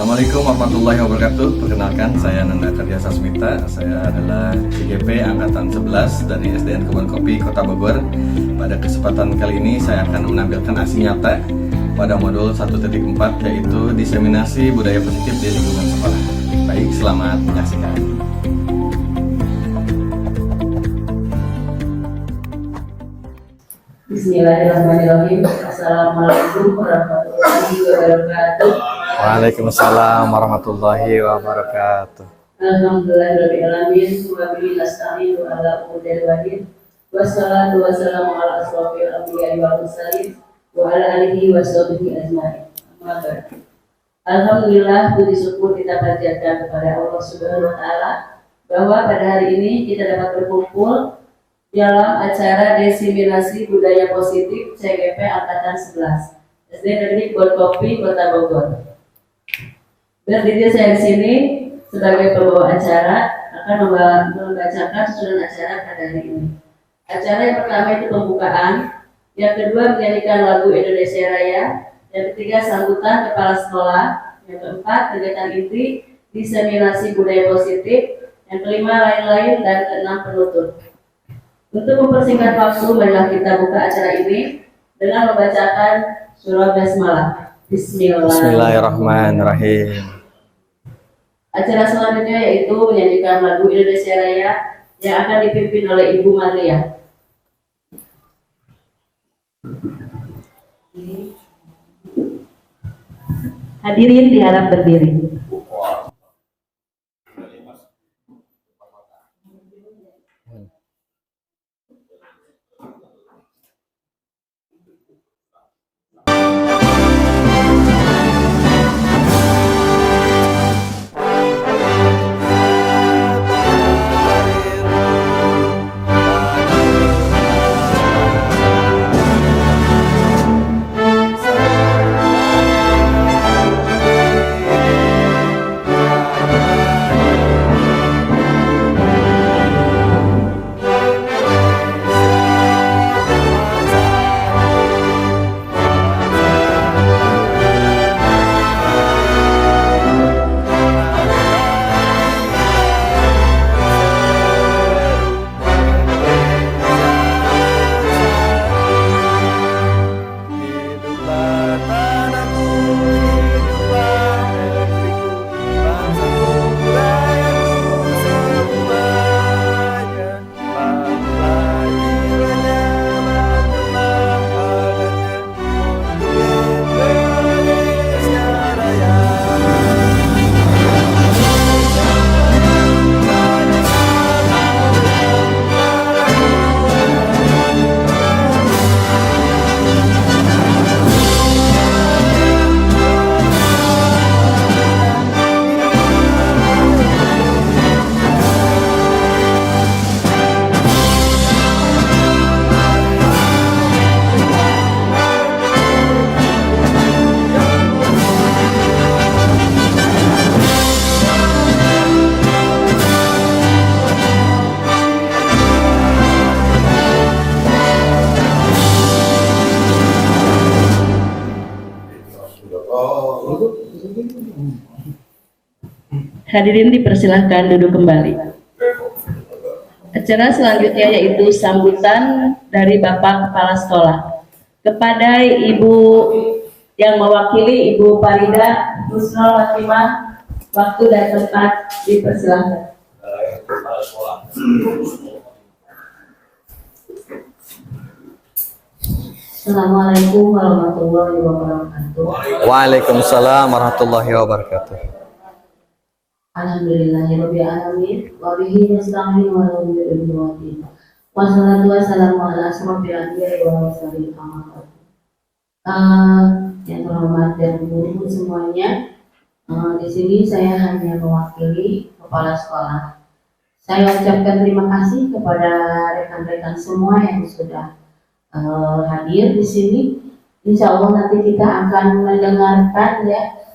Assalamualaikum warahmatullahi wabarakatuh. Perkenalkan, saya Nanda Karya Sasmita. Saya adalah CGP Angkatan 11 dari SDN Kebun Kopi Kota Bogor. Pada kesempatan kali ini saya akan menampilkan aksi nyata pada modul 1.4, yaitu diseminasi budaya positif di lingkungan sekolah. Baik, selamat menyaksikan. Bismillahirrahmanirrahim. Assalamualaikum warahmatullahi wabarakatuh. Waalaikumsalam warahmatullahi wabarakatuh. Alhamdulillahirabbil alamin wa bihi nasta'inu ala umuril wadin. Wassalatu wassalamu ala asrofil anbiya'i wal mursalin wa ala alihi wa sahbihi ajma'in. Amma ba'du. Alhamdulillah, puji syukur kita panjatkan kepada Allah Subhanahu wa taala bahwa pada hari ini kita dapat berkumpul dalam acara diseminasi budaya positif CGP Angkatan 11 SD Negeri Kebun Kopi Kota Bogor. Berdiri saya di sini sebagai pembawa acara akan membacakan susunan acara pada hari ini. Acara yang pertama itu pembukaan, yang kedua menyanyikan lagu Indonesia Raya, yang ketiga sambutan kepala sekolah, yang keempat kegiatan inti diseminasi budaya positif, yang kelima lain-lain, dan keenam penutup. Untuk mempersingkat waktu, marilah kita buka acara ini dengan membacakan surah basmalah. Bismillahirrahmanirrahim. Acara selanjutnya yaitu menyanyikan lagu Indonesia Raya yang akan dipimpin oleh Ibu Maria. Hadirin diharap berdiri. Hadirin dipersilahkan duduk kembali. Acara selanjutnya yaitu sambutan dari Bapak Kepala Sekolah kepada Ibu yang mewakili Ibu Farida Husnul Fatimah. Waktu dan tempat dipersilahkan. Assalamualaikum warahmatullahi wabarakatuh. Waalaikumsalam warahmatullahi wabarakatuh. Alhamdulillahirabbil alamin wa bihi nasta'inu wa la ilaha illallah. Wassalatu wassalamu ala asrofil anbiya'i wal mursalin. Yang terhormat dan guru semuanya, di sini saya hanya mewakili kepala sekolah. Saya ucapkan terima kasih kepada rekan-rekan semua yang sudah hadir di sini. Insya Allah nanti kita akan mendengarkan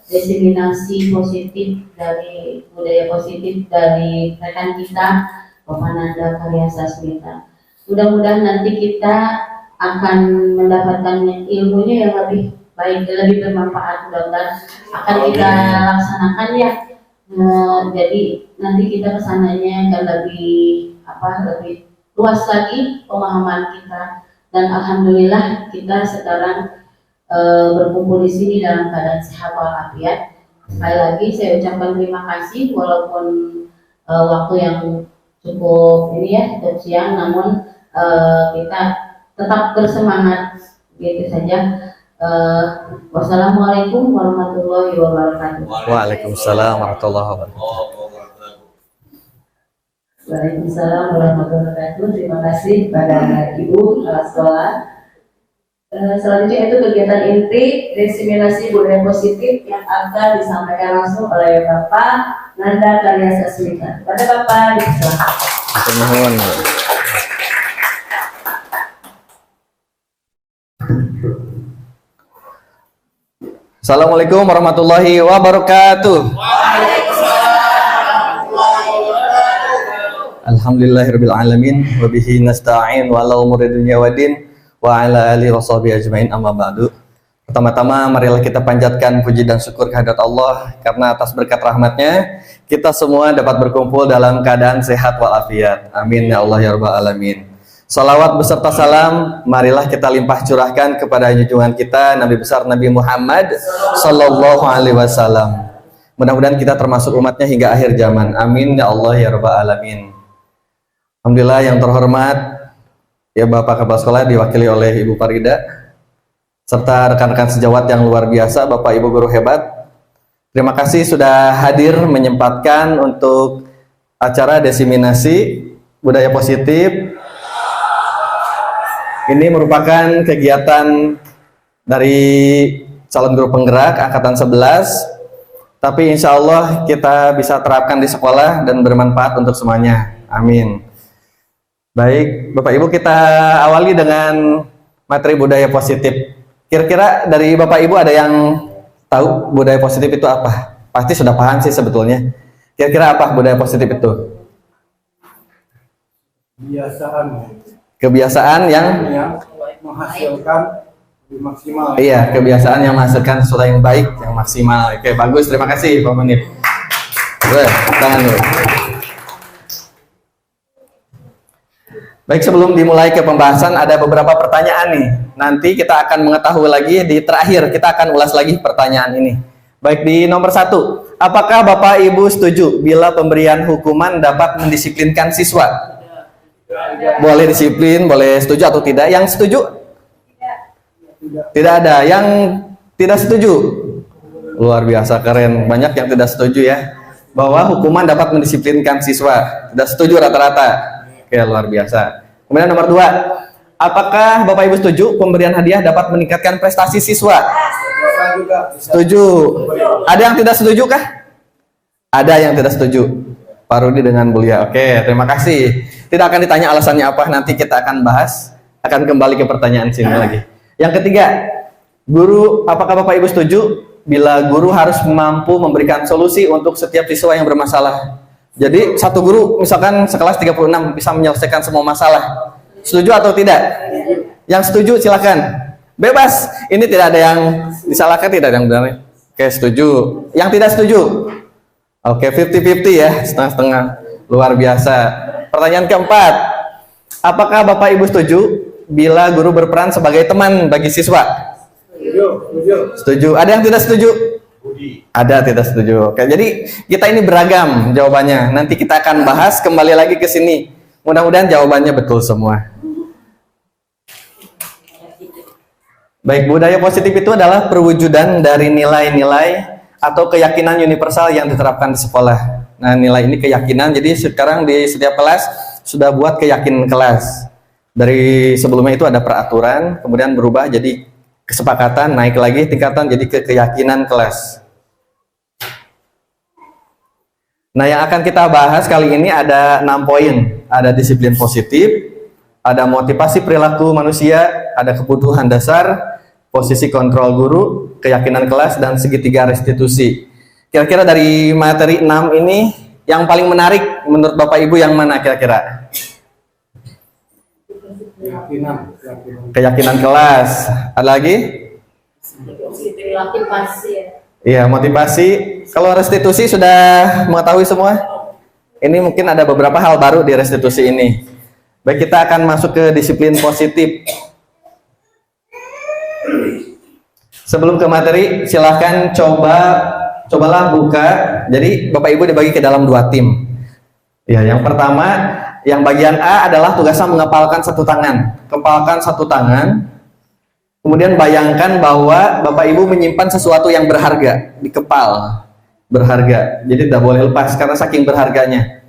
diseminasi positif dari budaya positif dari rekan kita Bapak Nanda Karya Sasmita. Mudah-mudahan nanti kita akan mendapatkan ilmunya yang lebih baik, lebih bermanfaat, mudah-mudahan akan kita laksanakan ya. Jadi nanti kita kesananya akan lebih luas lagi pemahaman kita, dan alhamdulillah kita sekarang berkumpul di sini dalam keadaan sehat walafiat. Sekali lagi saya ucapkan terima kasih, walaupun waktu yang cukup cukup siang, namun kita tetap bersemangat gitu saja. Wassalamualaikum warahmatullahi wabarakatuh. Waalaikumsalam warahmatullahi wabarakatuh. Waalaikumsalam warahmatullahi wabarakatuh. Terima kasih pada Ibu Kepala Sekolah. Selanjutnya itu kegiatan inti diseminasi budaya positif yang akan disampaikan langsung oleh Bapak Nanda Karya Sasmita. Pada Bapak dipersilakan. Assalamualaikum warahmatullahi wabarakatuh. Alhamdulillahirabbil alamin wa bihi nasta'in wa ala umuri dunya waddin wa ala alihi washabihi ajmain, amma ba'du. Pertama-tama marilah kita panjatkan puji dan syukur kehadirat Allah karena atas berkat rahmatnya kita semua dapat berkumpul dalam keadaan sehat walafiat. Amin ya Allah ya rabbal alamin. Salawat beserta salam marilah kita limpah curahkan kepada junjungan kita Nabi besar Nabi Muhammad sallallahu alaihi wasallam. Mudah-mudahan kita termasuk umatnya hingga akhir zaman. Amin ya Allah ya rabbal alamin. Alhamdulillah yang terhormat ya Bapak Kepala Sekolah diwakili oleh Ibu Farida serta rekan-rekan sejawat yang luar biasa, Bapak Ibu guru hebat. Terima kasih sudah hadir menyempatkan untuk acara diseminasi budaya positif. Ini merupakan kegiatan dari calon guru penggerak Angkatan 11, tapi insya Allah kita bisa terapkan di sekolah dan bermanfaat untuk semuanya. Amin. Baik, Bapak Ibu, kita awali dengan materi budaya positif. Kira-kira dari Bapak Ibu ada yang tahu budaya positif itu apa? Pasti sudah paham sih sebetulnya. Kira-kira apa budaya positif itu? Kebiasaan yang menghasilkan lebih maksimal. Iya, kebiasaan yang menghasilkan sesuatu yang baik, yang maksimal. Oke, bagus. Terima kasih, Pak Manip. Tangan dulu. Baik, sebelum dimulai ke pembahasan, ada beberapa pertanyaan nih. Nanti kita akan mengetahui lagi di terakhir, kita akan ulas lagi pertanyaan ini. Baik, di nomor 1, apakah Bapak Ibu setuju bila pemberian hukuman dapat mendisiplinkan siswa? Boleh disiplin, boleh setuju atau tidak. Yang setuju? Tidak ada. Yang tidak setuju? Luar biasa, keren. Banyak yang tidak setuju ya, bahwa hukuman dapat mendisiplinkan siswa. Tidak setuju rata-rata. Oke, luar biasa. Kemudian nomor 2, apakah Bapak Ibu setuju pemberian hadiah dapat meningkatkan prestasi siswa? Setuju. Ada yang tidak setuju kah? Ada yang tidak setuju. Pak Rudi dengan mulia. Oke, terima kasih. Tidak akan ditanya alasannya apa, nanti kita akan bahas. Akan kembali ke pertanyaan sini lagi. Yang ketiga, guru, apakah Bapak Ibu setuju bila guru harus mampu memberikan solusi untuk setiap siswa yang bermasalah? Jadi satu guru misalkan sekelas 36 bisa menyelesaikan semua masalah. Setuju atau tidak? Yang setuju silakan. Bebas. Ini tidak ada yang disalahkan, tidak ada yang benar. Oke, setuju. Yang tidak setuju? Oke, 50-50 ya, setengah-setengah. Luar biasa. Pertanyaan keempat, apakah Bapak Ibu setuju bila guru berperan sebagai teman bagi siswa? Setuju. Ada yang tidak setuju? Ada tidak setuju. Oke, jadi kita ini beragam jawabannya. Nanti kita akan bahas kembali lagi ke sini. Mudah-mudahan jawabannya betul semua. Baik, budaya positif itu adalah perwujudan dari nilai-nilai atau keyakinan universal yang diterapkan di sekolah. Nah, nilai ini keyakinan, jadi sekarang di setiap kelas sudah buat keyakinan kelas. Dari sebelumnya itu ada peraturan, kemudian berubah jadi kesepakatan, naik lagi tingkatan jadi keyakinan kelas. Nah, yang akan kita bahas kali ini ada 6 poin. Ada disiplin positif, ada motivasi perilaku manusia, ada kebutuhan dasar, posisi kontrol guru, keyakinan kelas, dan segitiga restitusi. Kira-kira dari materi 6 ini yang paling menarik menurut Bapak Ibu yang mana kira-kira? Keyakinan. Keyakinan kelas. Ada lagi? Motivasi ya. Iya, motivasi. Kalau restitusi sudah mengetahui semua? Ini mungkin ada beberapa hal baru di restitusi ini. Baik, kita akan masuk ke disiplin positif. Sebelum ke materi, silahkan cobalah buka. Jadi Bapak Ibu dibagi ke dalam 2 tim. Ya, yang pertama, yang bagian A adalah tugasnya mengepalkan satu tangan. Kepalkan satu tangan. Kemudian bayangkan bahwa Bapak Ibu menyimpan sesuatu yang berharga di kepal. Berharga. Jadi tidak boleh lepas karena saking berharganya.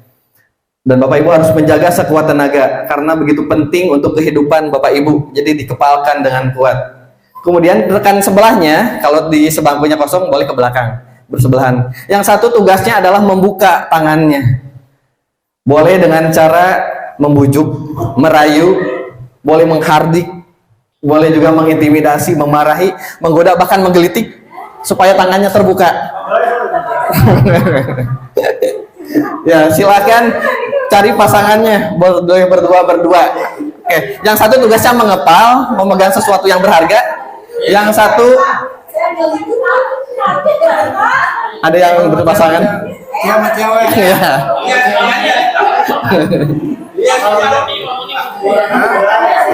Dan Bapak Ibu harus menjaga sekuat tenaga karena begitu penting untuk kehidupan Bapak Ibu. Jadi dikepalkan dengan kuat. Kemudian rekan sebelahnya, kalau di sebangkunya kosong boleh ke belakang, bersebelahan. Yang satu tugasnya adalah membuka tangannya. Boleh dengan cara membujuk, merayu, boleh menghardik, boleh juga mengintimidasi, memarahi, menggoda, bahkan menggelitik supaya tangannya terbuka. Ya, silakan cari pasangannya, berdua. Oke, yang satu tugasnya mengepal, memegang sesuatu yang berharga. Yang satu ada yang berpasangan. Sama cewek. Iya.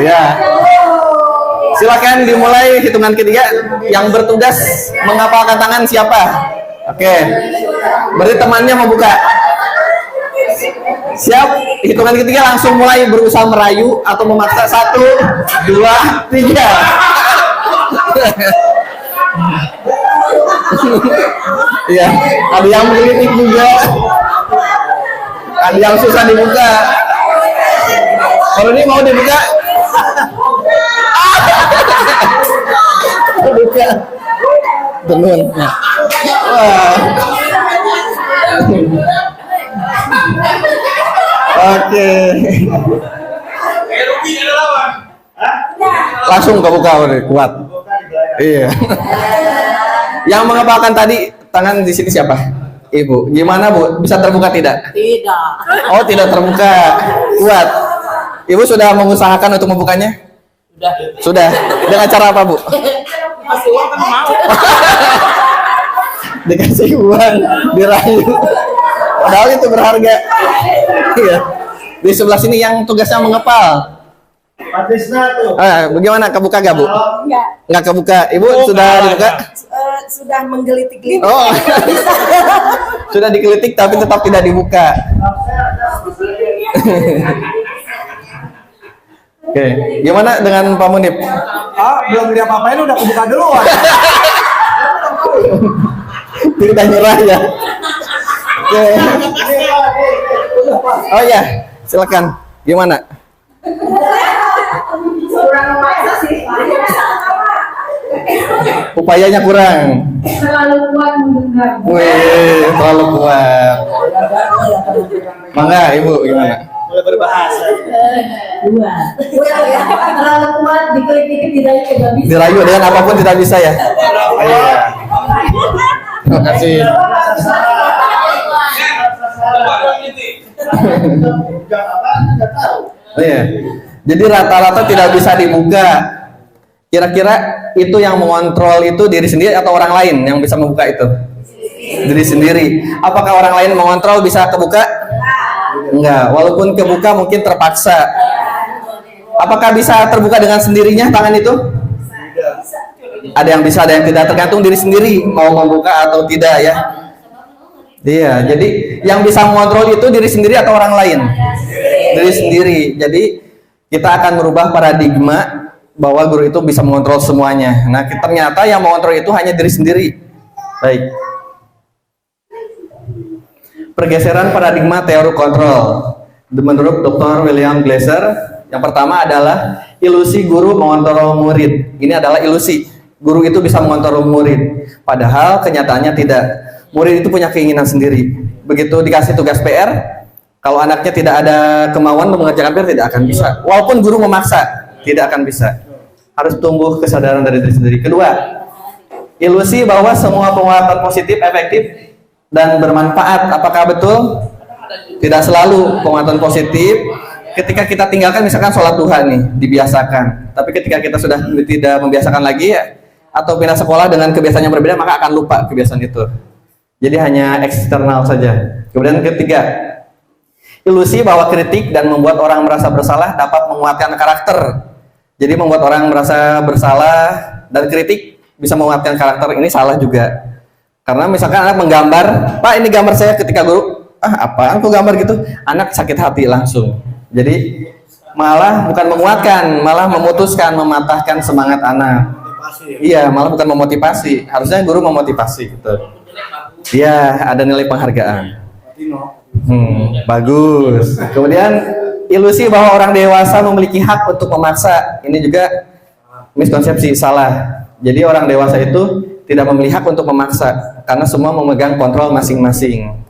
Ya. Silakan dimulai hitungan ketiga. Yang bertugas mengepalkan tangan siapa? Oke. Berarti temannya membuka. Siap? Hitungan ketiga langsung mulai berusaha merayu atau memaksa. 1, 2, 3. Iya, ada yang menggelitik juga, ada yang susah dibuka. Kalau ini mau dibuka, buka, tenun. Wah. Oke. Langsung kebuka, kuat. Iya. Yang mengepalkan tadi tangan di sini siapa? Ibu. Gimana Bu? Bisa terbuka tidak? Tidak. Oh, tidak terbuka. Kuat. Ibu sudah mengusahakan untuk membukanya? Sudah. Dengan cara apa Bu? Kasih uang kan mau. Dikasih uang, dirayu. Padahal itu berharga. Iya. Di sebelah sini yang tugasnya mengepal. Patisna tuh. Bagaimana? Kebuka gak Bu? Nggak kebuka. Ibu sudah dibuka? Sudah menggelitik-gelitik. Oh. Sudah digelitik tapi tetap tidak dibuka. Oke, gimana dengan Pak Munib? Belum dia apa-apain udah kebuka duluan. Tidak nyerah ya. Oke. Oh ya, silakan. Gimana? Kurang memaksa sih. Upayanya kurang. Terlalu kuat mendengar. Wih, terlalu kuat. Mangga, Ibu gimana? Mulai berbahasa. Dua. Terlalu kuat diklik-klik tidak bisa. Dirayu dengan apapun tidak bisa ya. Iya. Terima kasih. Oh, iya. Jadi rata-rata tidak bisa dibuka. Kira-kira itu yang mengontrol itu diri sendiri atau orang lain yang bisa membuka itu? Diri sendiri. Apakah orang lain mengontrol bisa kebuka? Enggak. Walaupun kebuka mungkin terpaksa. Apakah bisa terbuka dengan sendirinya tangan itu? Ada yang bisa, ada yang tidak. Tergantung diri sendiri mau membuka atau tidak ya. Iya. Jadi yang bisa mengontrol itu diri sendiri atau orang lain? Diri sendiri. Jadi kita akan merubah paradigma bahwa guru itu bisa mengontrol semuanya. Nah, ternyata yang mengontrol itu hanya diri sendiri. Baik. Pergeseran paradigma teori kontrol. Menurut Dr. William Glasser, yang pertama adalah ilusi guru mengontrol murid. Ini adalah ilusi. Guru itu bisa mengontrol murid. Padahal kenyataannya tidak. Murid itu punya keinginan sendiri. Begitu dikasih tugas PR, kalau anaknya tidak ada kemauan mengerjakan PR tidak akan bisa. Walaupun guru memaksa, tidak akan bisa. Harus tumbuh kesadaran dari diri sendiri. Kedua, ilusi bahwa semua penguatan positif efektif dan bermanfaat. Apakah betul? Tidak selalu penguatan positif. Ketika kita tinggalkan misalkan sholat duha nih, dibiasakan. Tapi ketika kita sudah tidak membiasakan lagi ya, atau pindah sekolah dengan kebiasaan yang berbeda, maka akan lupa kebiasaan itu. Jadi hanya eksternal saja. Kemudian ketiga, ilusi bahwa kritik dan membuat orang merasa bersalah dapat menguatkan karakter. Jadi membuat orang merasa bersalah dan kritik bisa menguatkan karakter, ini salah juga. Karena misalkan anak menggambar, Pak ini gambar saya, ketika guru, apaan kok gambar gitu, anak sakit hati langsung. Jadi malah bukan menguatkan, malah memutuskan, mematahkan semangat anak. Iya, malah bukan memotivasi. Harusnya guru memotivasi gitu. Iya, ada nilai penghargaan. Bagus. Kemudian ilusi bahwa orang dewasa memiliki hak untuk memaksa, ini juga miskonsepsi, salah. Jadi orang dewasa itu tidak memiliki hak untuk memaksa, karena semua memegang kontrol masing-masing.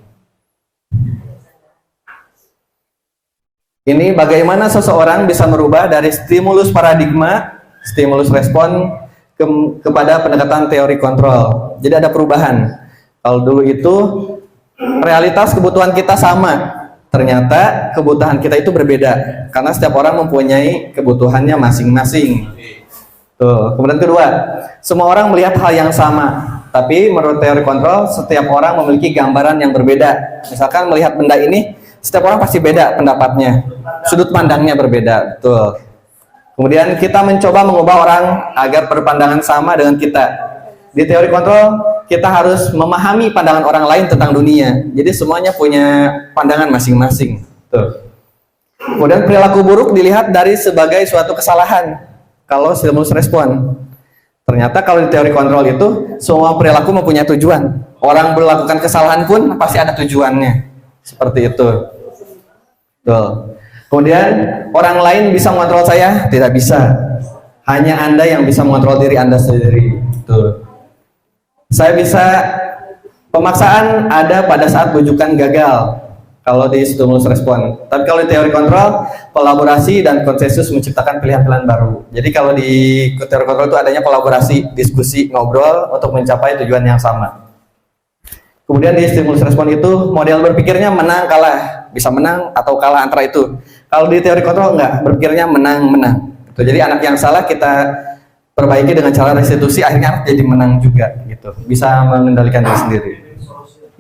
Ini bagaimana seseorang bisa merubah dari stimulus paradigma, stimulus respon kepada pendekatan teori kontrol. Jadi ada perubahan. Kalau dulu itu realitas kebutuhan kita sama, ternyata kebutuhan kita itu berbeda karena setiap orang mempunyai kebutuhannya masing-masing. Tuh. Kemudian kedua, semua orang melihat hal yang sama, tapi menurut teori kontrol setiap orang memiliki gambaran yang berbeda. Misalkan melihat benda ini, setiap orang pasti beda pendapatnya, sudut pandangnya berbeda. Tuh. Kemudian kita mencoba mengubah orang agar berpandangan sama dengan kita. Di teori kontrol kita harus memahami pandangan orang lain tentang dunia. Jadi semuanya punya pandangan masing-masing. Tuh. Kemudian perilaku buruk dilihat dari sebagai suatu kesalahan. Kalau stimulus respon, ternyata kalau di teori kontrol itu semua perilaku mempunyai tujuan. Orang melakukan kesalahan pun pasti ada tujuannya. Seperti itu. Tuh. Kemudian orang lain bisa mengontrol saya? Tidak bisa. Hanya Anda yang bisa mengontrol diri Anda sendiri. Tuh. Saya bisa, pemaksaan ada pada saat bujukan gagal kalau di stimulus respon. Tapi kalau di teori kontrol, kolaborasi dan konsensus menciptakan pilihan-pilihan baru. Jadi kalau di teori kontrol itu adanya kolaborasi, diskusi, ngobrol untuk mencapai tujuan yang sama. Kemudian di stimulus respon itu model berpikirnya menang kalah, bisa menang atau kalah antara itu. Kalau di teori kontrol enggak, berpikirnya menang-menang. Jadi anak yang salah kita perbaiki dengan cara restitusi, akhirnya anak jadi menang juga gitu. Bisa mengendalikan diri sendiri.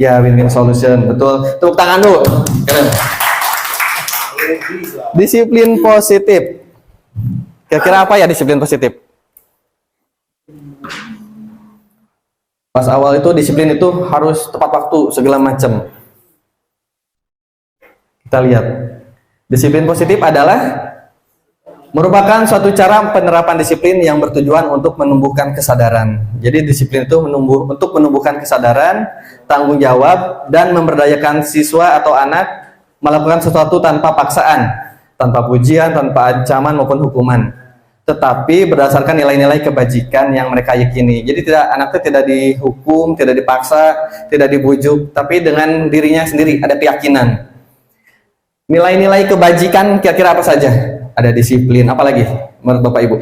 Ya, win-win solution, betul. Tepuk tangan dulu. Keren. Disiplin positif. Kira-kira apa ya disiplin positif? Pas awal itu disiplin itu harus tepat waktu segala macam. Kita lihat. Disiplin positif adalah merupakan suatu cara penerapan disiplin yang bertujuan untuk menumbuhkan kesadaran. Jadi disiplin itu untuk menumbuhkan kesadaran, tanggung jawab, dan memberdayakan siswa atau anak melakukan sesuatu tanpa paksaan, tanpa pujian, tanpa ancaman maupun hukuman, tetapi berdasarkan nilai-nilai kebajikan yang mereka yakini. Jadi anaknya tidak dihukum, tidak dipaksa, tidak dibujuk, tapi dengan dirinya sendiri ada keyakinan. Nilai-nilai kebajikan kira-kira apa saja? Ada disiplin, apalagi menurut Bapak Ibu?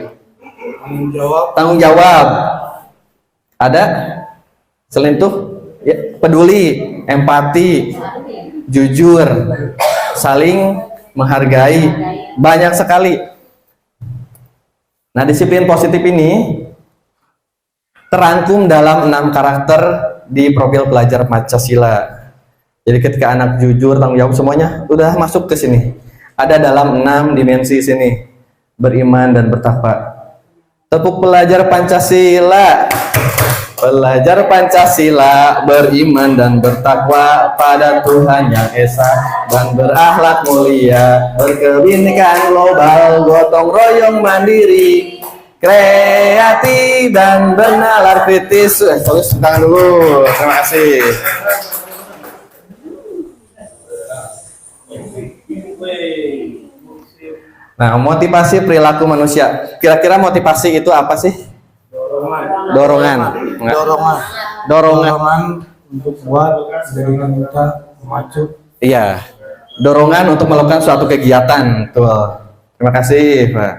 Tanggung jawab. Tanggung jawab. Ada? Selain itu, ya, peduli, empati, jujur, saling menghargai, banyak sekali. Nah, disiplin positif ini terangkum dalam 6 karakter di profil pelajar Pancasila. Jadi ketika anak jujur, tanggung jawab, semuanya udah masuk ke sini. Ada dalam 6 dimensi sini. Beriman dan bertakwa. Tepuk pelajar Pancasila. Pelajar Pancasila beriman dan bertakwa pada Tuhan yang Esa dan berakhlak mulia, berkebinekaan global, gotong royong mandiri, kreatif dan bernalar kritis. Terus tangan dulu. Terima kasih. Nah, motivasi perilaku manusia. Kira-kira motivasi itu apa sih? Dorongan. Dorongan untuk buat jadikan kita memacu. Iya. Dorongan untuk melakukan suatu kegiatan. Tuh. Terima kasih, Pak.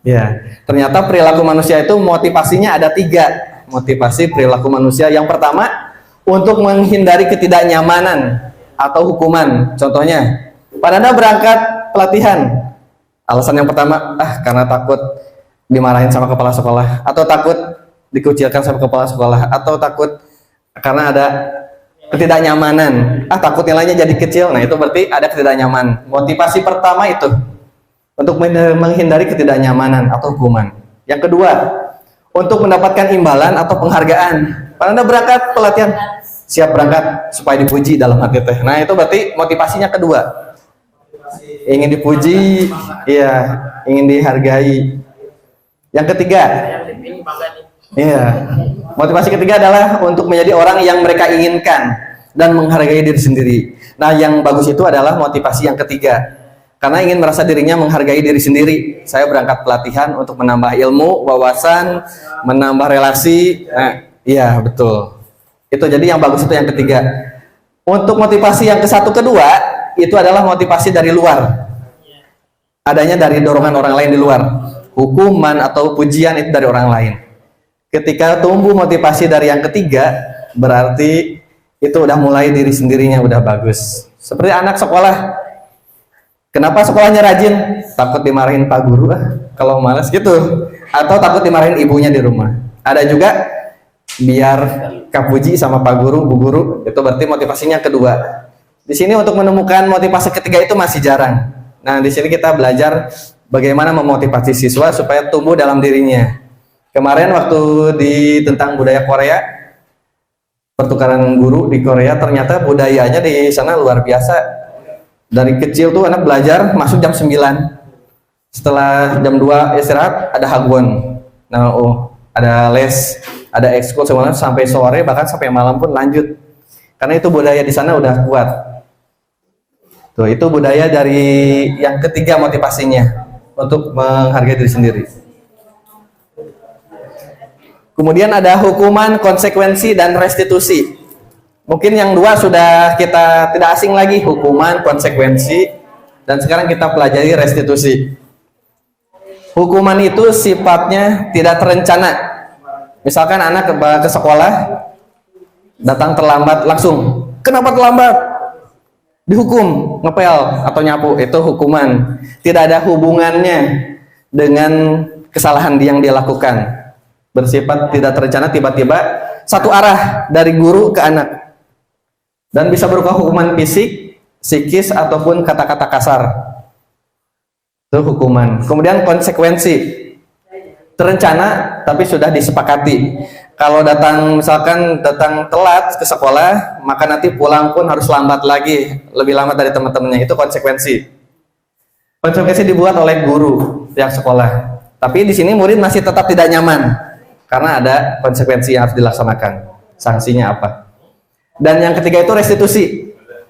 Ya. Ternyata perilaku manusia itu motivasinya ada 3. Motivasi perilaku manusia. Yang pertama, untuk menghindari ketidaknyamanan atau hukuman. Contohnya, pada Anda berangkat pelatihan, alasan yang pertama, karena takut dimarahin sama kepala sekolah, atau takut dikucilkan sama kepala sekolah, atau takut karena ada ketidaknyamanan, takut nilainya jadi kecil. Nah, itu berarti ada ketidaknyamanan. Motivasi pertama itu untuk menghindari ketidaknyamanan atau hukuman. Yang kedua, untuk mendapatkan imbalan atau penghargaan. Anda berangkat pelatihan, siap berangkat supaya dipuji dalam hati teh. Nah, itu berarti motivasinya kedua. Ingin dipuji, iya, ingin dihargai. Yang ketiga, iya, motivasi ketiga adalah untuk menjadi orang yang mereka inginkan dan menghargai diri sendiri. Nah, yang bagus itu adalah motivasi yang ketiga, karena ingin merasa dirinya menghargai diri sendiri. Saya berangkat pelatihan untuk menambah ilmu, wawasan, menambah relasi. Nah, iya betul. Itu jadi yang bagus itu yang ketiga. Untuk motivasi yang kedua itu adalah motivasi dari luar. Adanya dari dorongan orang lain di luar. Hukuman atau pujian itu dari orang lain. Ketika tumbuh motivasi dari yang ketiga, berarti itu udah mulai diri sendirinya udah bagus. Seperti anak sekolah. Kenapa sekolahnya rajin? Takut dimarahin Pak Guru kalau malas gitu. Atau takut dimarahin ibunya di rumah. Ada juga biar kapuji sama Pak Guru, Bu Guru, itu berarti motivasinya kedua. Di sini untuk menemukan motivasi ketiga itu masih jarang. Nah, di sini kita belajar bagaimana memotivasi siswa supaya tumbuh dalam dirinya. Kemarin waktu tentang budaya Korea, pertukaran guru di Korea, ternyata budayanya di sana luar biasa. Dari kecil tuh anak belajar masuk jam 9. Setelah jam 2 istirahat ada hagwon. Nah, ada les, ada ekskul semuanya sampai sore, bahkan sampai malam pun lanjut. Karena itu budaya di sana udah kuat. Tuh, itu budaya dari yang ketiga motivasinya untuk menghargai diri sendiri. Kemudian ada hukuman, konsekuensi, dan restitusi. Mungkin yang dua sudah kita tidak asing lagi, hukuman, konsekuensi, dan sekarang kita pelajari restitusi. Hukuman itu sifatnya tidak terencana. Misalkan anak ke sekolah, datang terlambat langsung. Kenapa terlambat? Dihukum, ngepel atau nyapu, itu hukuman. Tidak ada hubungannya dengan kesalahan yang dia lakukan. Bersifat tidak terencana, tiba-tiba satu arah dari guru ke anak. Dan bisa berupa hukuman fisik, psikis, ataupun kata-kata kasar. Itu hukuman. Kemudian konsekuensi. Terencana, tapi sudah disepakati. Kalau misalkan datang telat ke sekolah, maka nanti pulang pun harus lambat lagi. Lebih lambat dari teman-temannya. Itu konsekuensi. Konsekuensi dibuat oleh guru pihak sekolah. Tapi di sini murid masih tetap tidak nyaman. Karena ada konsekuensi yang harus dilaksanakan. Sanksinya apa? Dan yang ketiga itu restitusi.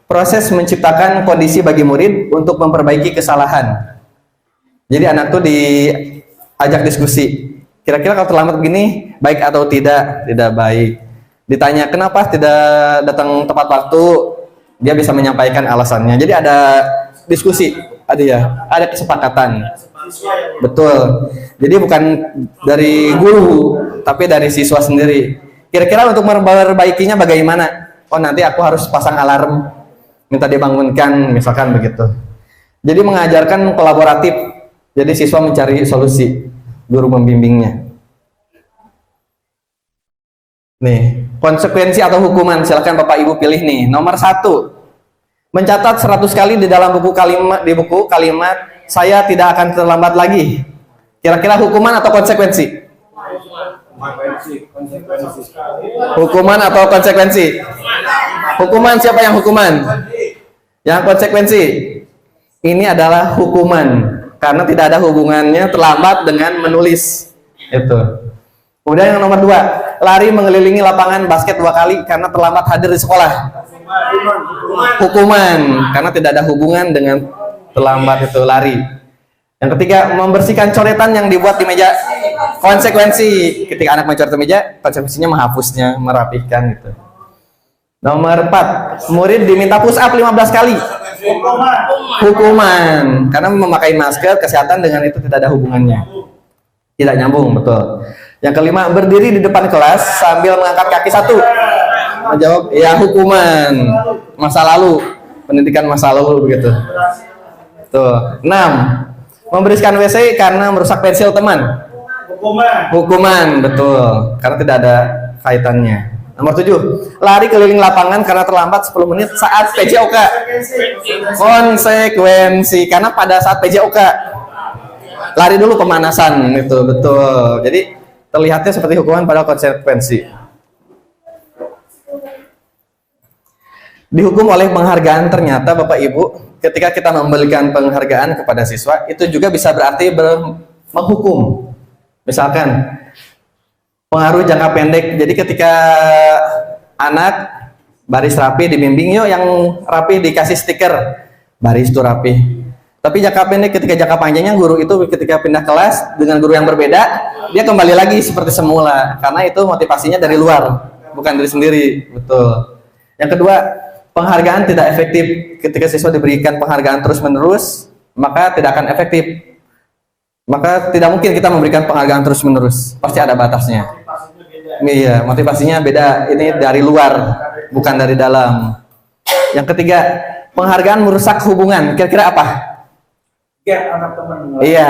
Proses menciptakan kondisi bagi murid untuk memperbaiki kesalahan. Jadi anak tuh diajak diskusi. Kira-kira kalau terlambat begini, baik atau tidak? Tidak baik. Ditanya kenapa tidak datang tepat waktu, dia bisa menyampaikan alasannya. Jadi ada diskusi, ada kesepakatan. Betul. Jadi bukan dari guru, tapi dari siswa sendiri. Kira-kira untuk memperbaikinya bagaimana? Oh, nanti aku harus pasang alarm, minta dibangunkan, misalkan begitu. Jadi mengajarkan kolaboratif. Jadi siswa mencari solusi, guru membimbingnya. Nih, konsekuensi atau hukuman, silakan Bapak Ibu pilih nih. Nomor 1, mencatat 100 kali di dalam buku kalimat saya tidak akan terlambat lagi. Kira-kira hukuman atau konsekuensi? Hukuman atau konsekuensi? Hukuman, siapa yang hukuman? Yang konsekuensi? Ini adalah hukuman karena tidak ada hubungannya terlambat dengan menulis. Itu. Kemudian yang nomor 2, lari mengelilingi lapangan basket 2 kali karena terlambat hadir di sekolah. Hukuman karena tidak ada hubungan dengan terlambat itu lari. Yang ketiga, membersihkan coretan yang dibuat di meja. Konsekuensi ketika anak mencoret di meja, konsekuensinya menghapusnya, merapihkan itu. Nomor 4, murid diminta push up 15 kali. Hukuman karena memakai masker, kesehatan dengan itu tidak ada hubungannya. Tidak nyambung, betul. Yang kelima, berdiri di depan kelas sambil mengangkat kaki 1. Menjawab, ya hukuman. Masa lalu, pendidikan masa lalu begitu. Tuh. 6, membersihkan WC karena merusak pensil teman. Hukuman, betul. Karena tidak ada kaitannya. Nomor 7, lari keliling lapangan karena terlambat 10 menit saat PJOK. Konsekuensi, karena pada saat PJOK lari dulu pemanasan, itu betul. Jadi terlihatnya seperti hukuman pada konsekuensi. Dihukum oleh penghargaan, ternyata Bapak Ibu, ketika kita memberikan penghargaan kepada siswa, itu juga bisa berarti menghukum. Misalkan pengaruh jangka pendek. Jadi ketika anak baris rapi dibimbing, yuk yang rapi dikasih stiker baris itu rapi. Tapi jangka pendek, ketika jangka panjangnya guru itu ketika pindah kelas dengan guru yang berbeda, dia kembali lagi seperti semula karena itu motivasinya dari luar, bukan dari sendiri. Betul. Yang kedua, penghargaan tidak efektif. Ketika siswa diberikan penghargaan terus-menerus, maka tidak akan efektif. Maka tidak mungkin kita memberikan penghargaan terus-menerus. Pasti ada batasnya. Iya, motivasinya beda. Ini dari luar, bukan dari dalam. Yang ketiga, penghargaan merusak hubungan. Kira-kira apa? Iya.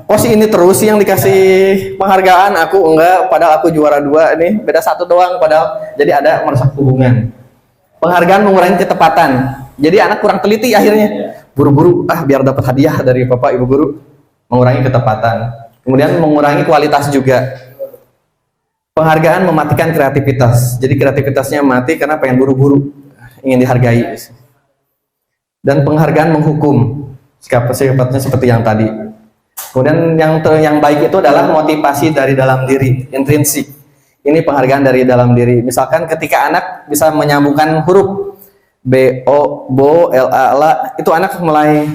Oh si ini terus sih yang dikasih penghargaan, aku enggak, padahal aku juara 2 nih. Beda 1 doang padahal. Jadi ada merusak hubungan. Penghargaan mengurangi ketepatan. Jadi anak kurang teliti akhirnya. Buru-buru, biar dapat hadiah dari Bapak Ibu guru. Mengurangi ketepatan. Kemudian mengurangi kualitas juga. Penghargaan mematikan kreativitas. Jadi kreativitasnya mati karena pengen buru-buru, ingin dihargai. Dan penghargaan menghukum. Sifatnya seperti yang tadi. Kemudian yang baik itu adalah motivasi dari dalam diri, intrinsik. Ini penghargaan dari dalam diri. Misalkan ketika anak bisa menyambungkan huruf B, O, Bo, L, A, La, itu anak mulai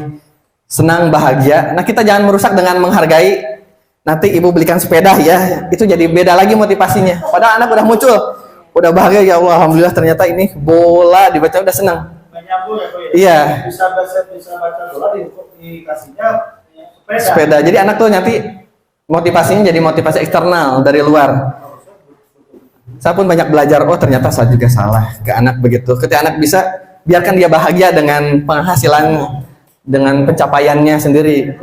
senang, bahagia. Nah kita jangan merusak dengan menghargai. Nanti ibu belikan sepeda ya, itu jadi beda lagi motivasinya. Padahal anak udah muncul, udah bahagia, ya Allah, alhamdulillah ternyata ini bola dibaca udah senang. Iya. Bisa baca bola dikasihnya sepeda. Jadi anak tuh nanti motivasinya jadi motivasi eksternal dari luar. Saya pun banyak belajar, oh ternyata saya juga salah ke anak begitu. Ketika anak bisa, biarkan dia bahagia dengan penghasilan, dengan pencapaiannya sendiri.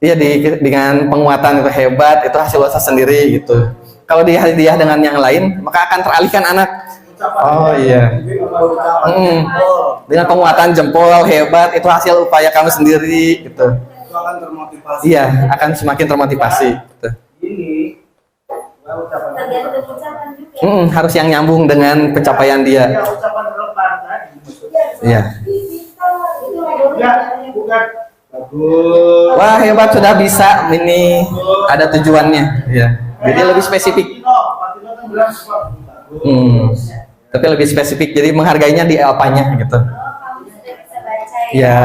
Iya, dengan penguatan itu hebat, itu hasil usaha sendiri gitu. Kalau dia hadiah dengan yang lain, maka akan teralihkan anak. Oh iya. Dengan penguatan jempol hebat, itu hasil upaya kamu sendiri gitu. itu akan termotivasi. Iya, akan semakin termotivasi. Gitu. Ini ucapan Tergantung ucapan juga. Harus yang nyambung dengan pencapaian dia. ya, ucapan relevan tadi. Iya. Ya, bukan bagus. Wah hebat, sudah bisa, ini ada tujuannya. Iya. Jadi lebih spesifik. Patino kan bilang suka bagus. Tapi lebih spesifik. Jadi menghargainya di apanya gitu. Ya,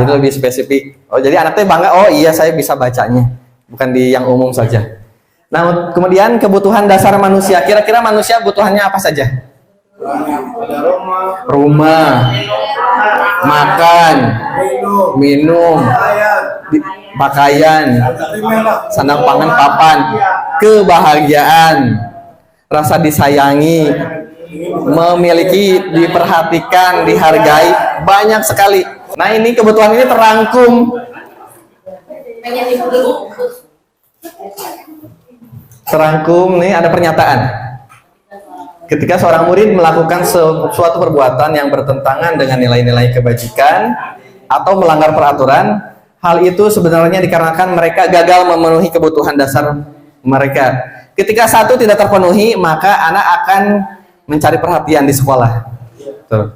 jadi lebih spesifik. Oh, jadi anaknya bangga. Oh iya, saya bisa bacanya, bukan di yang umum saja. Nah, kemudian kebutuhan dasar manusia. Kira-kira manusia butuhannya apa saja? Ada Rumah, makan, minum, pakaian, sandang pangan papan, kebahagiaan, rasa disayangi, memiliki, diperhatikan, dihargai, banyak sekali. Nah, ini kebutuhan ini terangkum. Terangkum nih, ada pernyataan. Ketika seorang murid melakukan suatu perbuatan yang bertentangan dengan nilai-nilai kebajikan atau melanggar peraturan, hal itu sebenarnya dikarenakan mereka gagal memenuhi kebutuhan dasar mereka. Ketika satu tidak terpenuhi, maka anak akan mencari perhatian di sekolah. Tuh.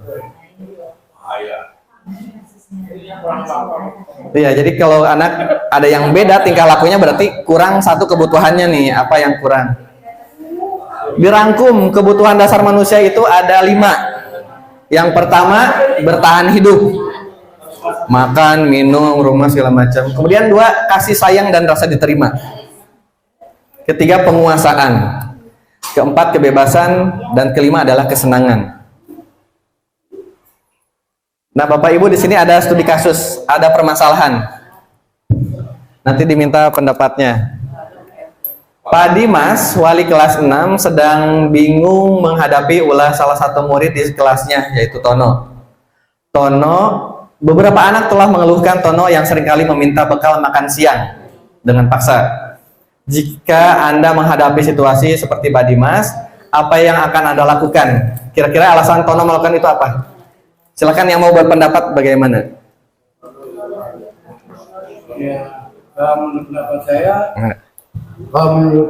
Iya, jadi kalau anak ada yang beda tingkah lakunya berarti kurang satu kebutuhannya nih. Apa yang kurang? Dirangkum kebutuhan dasar manusia itu ada 5. Yang pertama, bertahan hidup. Makan, minum, rumah, segala macam. Kemudian 2, kasih sayang dan rasa diterima. Ketiga, penguasaan. Keempat, kebebasan. Dan kelima adalah kesenangan. Nah, Bapak Ibu di sini ada studi kasus, ada permasalahan. Nanti diminta pendapatnya. Pak Dimas, wali kelas 6, sedang bingung menghadapi ulah salah satu murid di kelasnya, yaitu Tono. Beberapa anak telah mengeluhkan Tono yang seringkali meminta bekal makan siang. dengan paksa. Jika Anda menghadapi situasi seperti Pak Dimas, apa yang akan Anda lakukan? Kira-kira alasan Tono melakukan itu apa? Silakan yang mau berpendapat bagaimana? Ya, menurut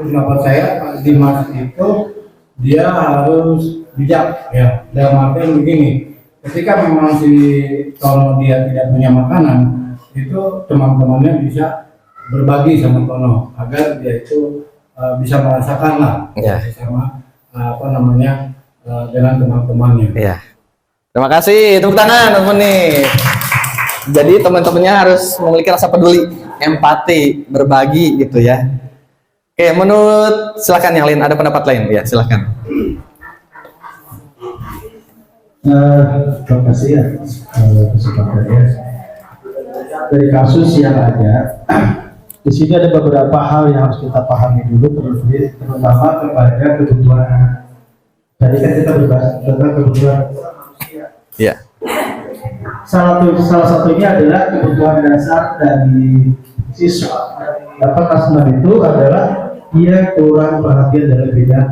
pendapat saya, Pak Dimas itu dia harus bijak ya. Dalam artian begini, ketika memang si Tono dia tidak punya makanan, itu teman-temannya bisa berbagi sama Tono agar dia itu bisa merasakan lah sama dengan teman-temannya. Iya. Terima kasih, tepuk tangan teman nih. Jadi teman-temannya harus memiliki rasa peduli, empati, berbagi gitu ya. Oke, menurut silakan yang lain, ada pendapat lain ya, silakan. Terima kasih ya kesempatannya. Dari kasus yang ada, di sini ada beberapa hal yang harus kita pahami dulu, terutama kepada kebutuhan. Tadi kan kita berbahas tentang kebutuhan. Ya. Salah satunya adalah kebutuhan dasar dari siswa. Dapat customer itu adalah dia kurang perhatian dalam bidang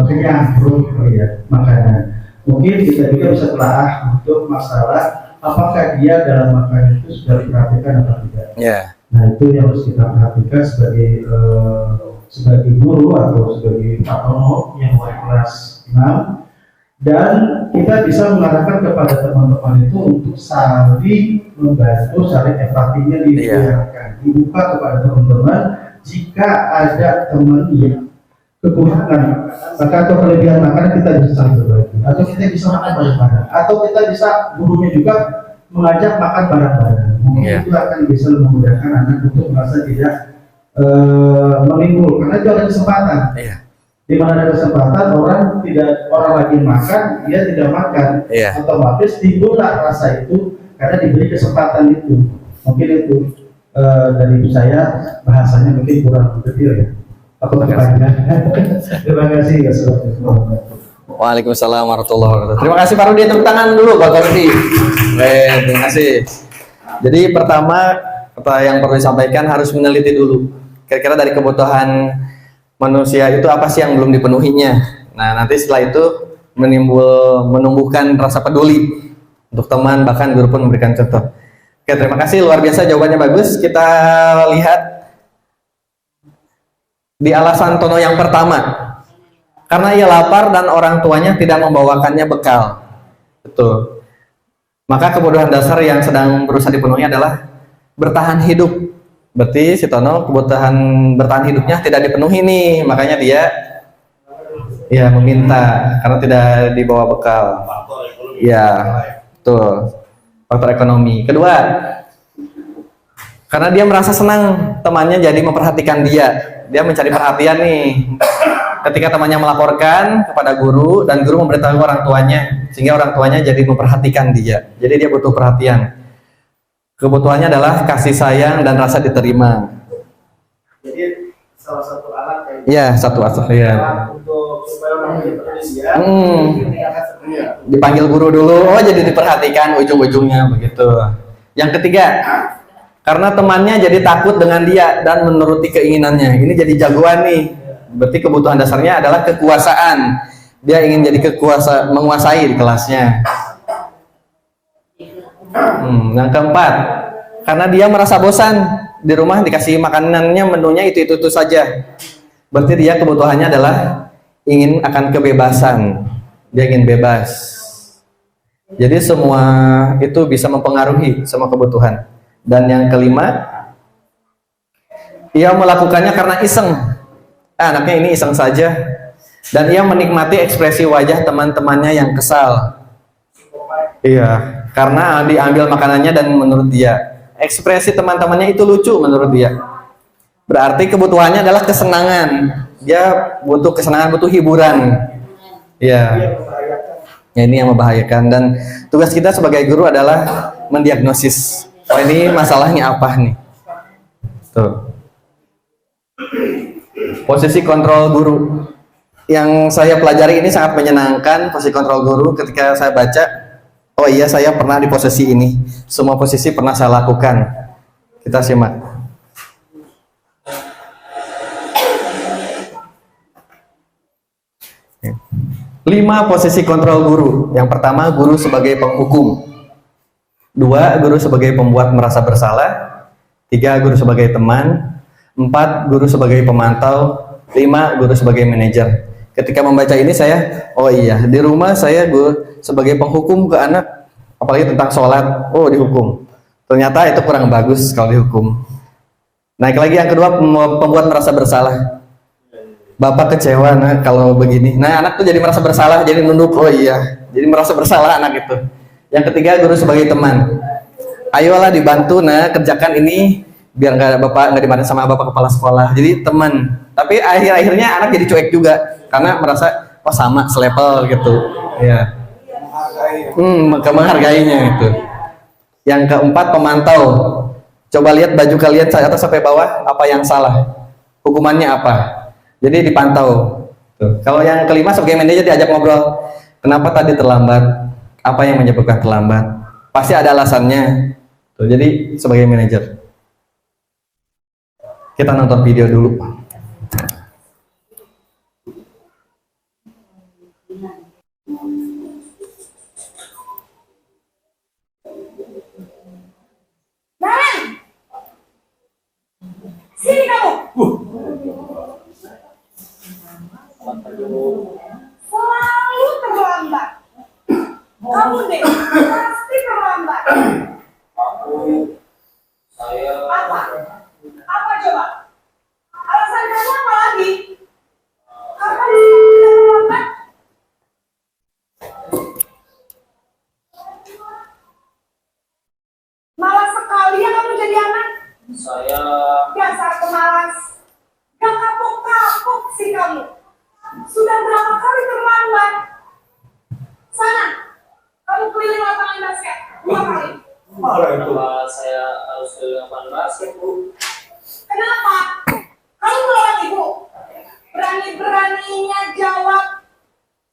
kenyang perut ya, makanan. Mungkin kita juga bisa telah untuk masalah apakah dia dalam makanan itu sudah diperhatikan atau tidak. Ya. Nah itu yang harus kita perhatikan sebagai guru atau sebagai Pak Tono yang mulai kelas 6, dan kita bisa mengatakan kepada teman-teman itu untuk saling membantu, saling empatinya dibuka kepada teman-teman. Jika ada teman yang kekurangan maka atau kelebihan makanan, kita bisa saling berbagi, atau kita bisa makan bareng-bareng, atau kita bisa gurunya juga mengajak makan bareng-bareng. Mungkin itu akan bisa memudahkan anak untuk merasa tidak menimbul, karena itu ada kesempatan. Di mana ada kesempatan orang lagi makan, dia tidak makan, otomatis timbullah rasa itu karena diberi kesempatan itu. Mungkin itu dari saya bahasanya mungkin kurang detail ya. Terima kasih ya. Waalaikumsalam warahmatullahi wabarakatuh. Terima kasih Pak Rudi, tepuk tangan dulu Pak Rudi. Terima kasih. Jadi pertama apa yang perlu disampaikan, harus meneliti dulu kira-kira dari kebutuhan manusia itu apa sih yang belum dipenuhinya. Nah nanti setelah itu menumbuhkan rasa peduli untuk teman, bahkan guru pun memberikan contoh. Oke, terima kasih, luar biasa, jawabannya bagus. Kita lihat di alasan Tono yang pertama, karena ia lapar dan orang tuanya tidak membawakannya bekal. Betul. Maka kebutuhan dasar yang sedang berusaha dipenuhi adalah bertahan hidup. Berarti si Tono kebutuhan bertahan hidupnya tidak dipenuhi nih, makanya dia ya meminta karena tidak dibawa bekal. Ya, betul. Faktor ekonomi. Kedua, karena dia merasa senang temannya jadi memperhatikan dia. Dia mencari perhatian nih. Ketika temannya melaporkan kepada guru dan guru memberitahu orang tuanya, sehingga orang tuanya jadi memperhatikan dia. Jadi dia butuh perhatian. Kebutuhannya adalah kasih sayang dan rasa diterima. Jadi salah satu alat kayak ya, satu alat ya. Untuk supaya orang dia dipanggil guru dulu, oh jadi diperhatikan ujung-ujungnya begitu. Yang ketiga, karena temannya jadi takut dengan dia dan menuruti keinginannya. Ini jadi jagoan nih. Berarti kebutuhan dasarnya adalah kekuasaan. Dia ingin jadi menguasai di kelasnya. Yang keempat, karena dia merasa bosan di rumah dikasih makanannya menunya itu saja. Berarti dia kebutuhannya adalah ingin akan kebebasan. Dia ingin bebas. Jadi semua itu bisa mempengaruhi semua kebutuhan. Dan yang kelima, ia melakukannya karena iseng. Anaknya ini iseng saja. Dan ia menikmati ekspresi wajah teman-temannya yang kesal. Iya, karena diambil makanannya dan menurut dia ekspresi teman-temannya itu lucu menurut dia. Berarti kebutuhannya adalah kesenangan. Dia butuh kesenangan, butuh hiburan. Iya. Ya, ini yang membahayakan, dan tugas kita sebagai guru adalah mendiagnosis. Oh, ini masalahnya apa nih? Tuh. Posisi kontrol guru yang saya pelajari ini sangat menyenangkan. Posisi kontrol guru ketika saya baca, oh iya saya pernah di posisi ini. Semua posisi pernah saya lakukan. Kita simak. 5 posisi kontrol guru. Yang pertama, guru sebagai penghukum. 2, guru sebagai pembuat merasa bersalah. 3, guru sebagai teman. 4, guru sebagai pemantau. 5, guru sebagai manajer. Ketika membaca ini saya, oh iya, di rumah saya guru sebagai penghukum ke anak, apalagi tentang sholat, oh dihukum. Ternyata itu kurang bagus kalau dihukum. Naik lagi yang kedua, pembuat merasa bersalah. Bapak kecewa nah kalau begini. Nah anak tuh jadi merasa bersalah, jadi nunduk, oh iya, jadi merasa bersalah anak itu. Yang ketiga, guru sebagai teman. Ayolah dibantu, nah kerjakan ini biar nggak dimarahin sama bapak kepala sekolah. Jadi teman. Tapi akhir-akhirnya anak jadi cuek juga karena merasa oh sama selevel gitu. Ya. Menghargainya itu. Yang keempat, pemantau. Coba lihat baju kalian dari atas sampai bawah, apa yang salah? Hukumannya apa? Jadi dipantau. Tuh. Kalau yang kelima sebagai manajer diajak ngobrol. Kenapa tadi terlambat? Apa yang menyebabkan terlambat? Pasti ada alasannya. Tuh, jadi sebagai manajer. Kita nonton video dulu. Naren! Sini kamu! Selalu terlambat. Kamu deh, pasti terlambat. Apa? Apa coba? Alasan kamu apa lagi? Apa terlambat? Malas sekali ya kamu jadi anak. Saya Dasar pemalas. Gak kapok-kapok sih kamu. Sudah berapa kali terlambat? Sana, kamu keliling lapangan basket 2 kali. kenapa saya harus ke lapangan basket, Bu? Kenapa? Kamu melawan ibu. Berani-beraninya jawab.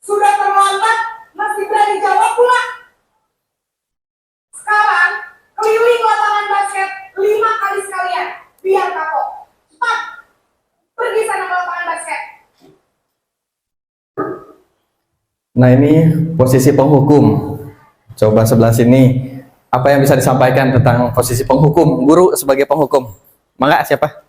Sudah terlambat, masih berani jawab pula. Sekarang, keliling lapangan basket 5 kali sekalian. Biar kapok. Cepat. Pergi sana ke lapangan basket. Nah ini posisi penghukum. Coba sebelah sini. Apa yang bisa disampaikan tentang posisi penghukum? Guru sebagai penghukum. Mangga siapa?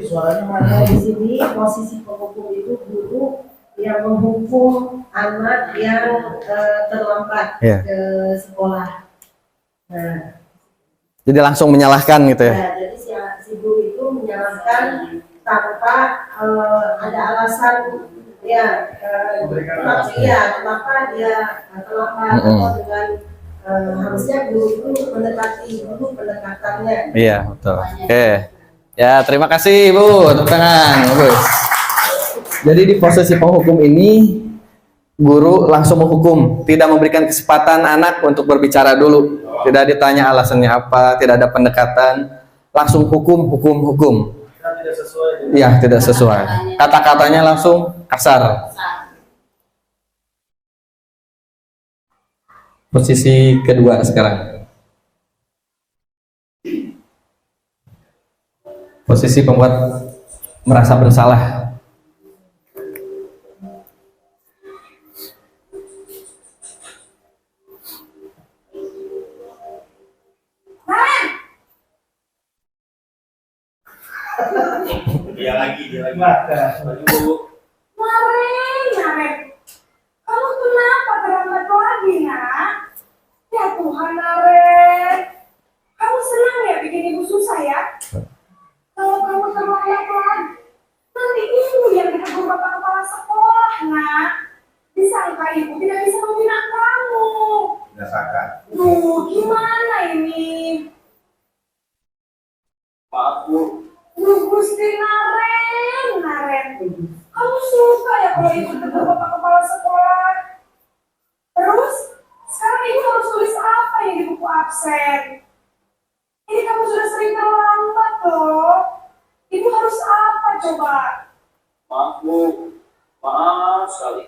Suaranya mana? Nah, di sini posisi penghukum itu guru yang menghukum anak yang terlambat Iya. ke sekolah. Nah, Jadi langsung menyalahkan gitu ya? jadi si guru itu menyalahkan tanpa ada alasan ya kenapa dia terlambat atau dengan harusnya guru itu mendekati dulu pendekatannya. Iya, betul. Oke. Ya, terima kasih Ibu. Tepuk tangan. Bagus. Jadi di posisi penghukum ini guru langsung menghukum, tidak memberikan kesempatan anak untuk berbicara dulu. Tidak ditanya alasannya apa, tidak ada pendekatan, langsung hukum. Kita tidak sesuai dengan Iya, tidak sesuai. Kata-katanya langsung kasar. Posisi kedua sekarang. Posisi pembuat merasa bersalah. dia lagi. Bu. Naren. Kamu kenapa terlambat lagi, nak? Ya Tuhan, Naren. Kamu senang ya bikin ibu susah ya? Kalau kamu terlambat lagi, nanti ibu yang ditegur bapak kepala sekolah, nak. Disangka ibu tidak bisa membina kamu. Duh, gimana ini? Maaf, Bu. Duh, Gusti Naren. Kamu suka ya kalau ibu ditegur bapak kepala sekolah? Terus, sekarang ibu harus tulis apa ya di buku absen? Ini kamu sudah sering terlambat loh. Ibu harus apa coba? Maaf, Bu. Maaf sekali.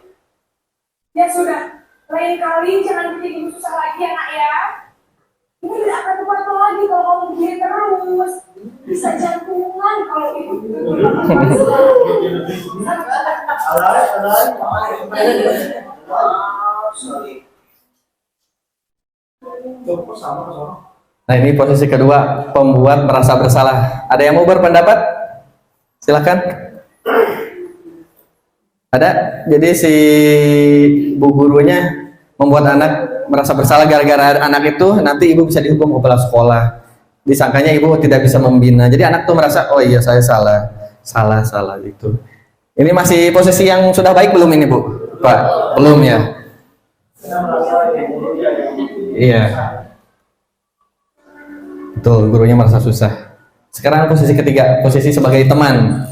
Ya sudah, lain kali jangan bikin ibu susah lagi ya nak ya. Ini tidak akan tepat lagi kalau kamu begini terus. Bisa jantungan kalau ibu ditegur bapak kepala sekolah. Nah, ini posisi kedua, pembuat merasa bersalah. Ada yang mau berpendapat? Silakan. Ada. Jadi si bu gurunya membuat anak merasa bersalah gara-gara anak itu nanti ibu bisa dihukum kepala sekolah. Disangkanya ibu tidak bisa membina. Jadi anak tuh merasa, oh iya saya salah gitu. Ini masih posisi yang sudah baik belum ini Bu? Pak, belum ya? Iya. Betul, gurunya merasa susah. Sekarang posisi ketiga, posisi sebagai teman.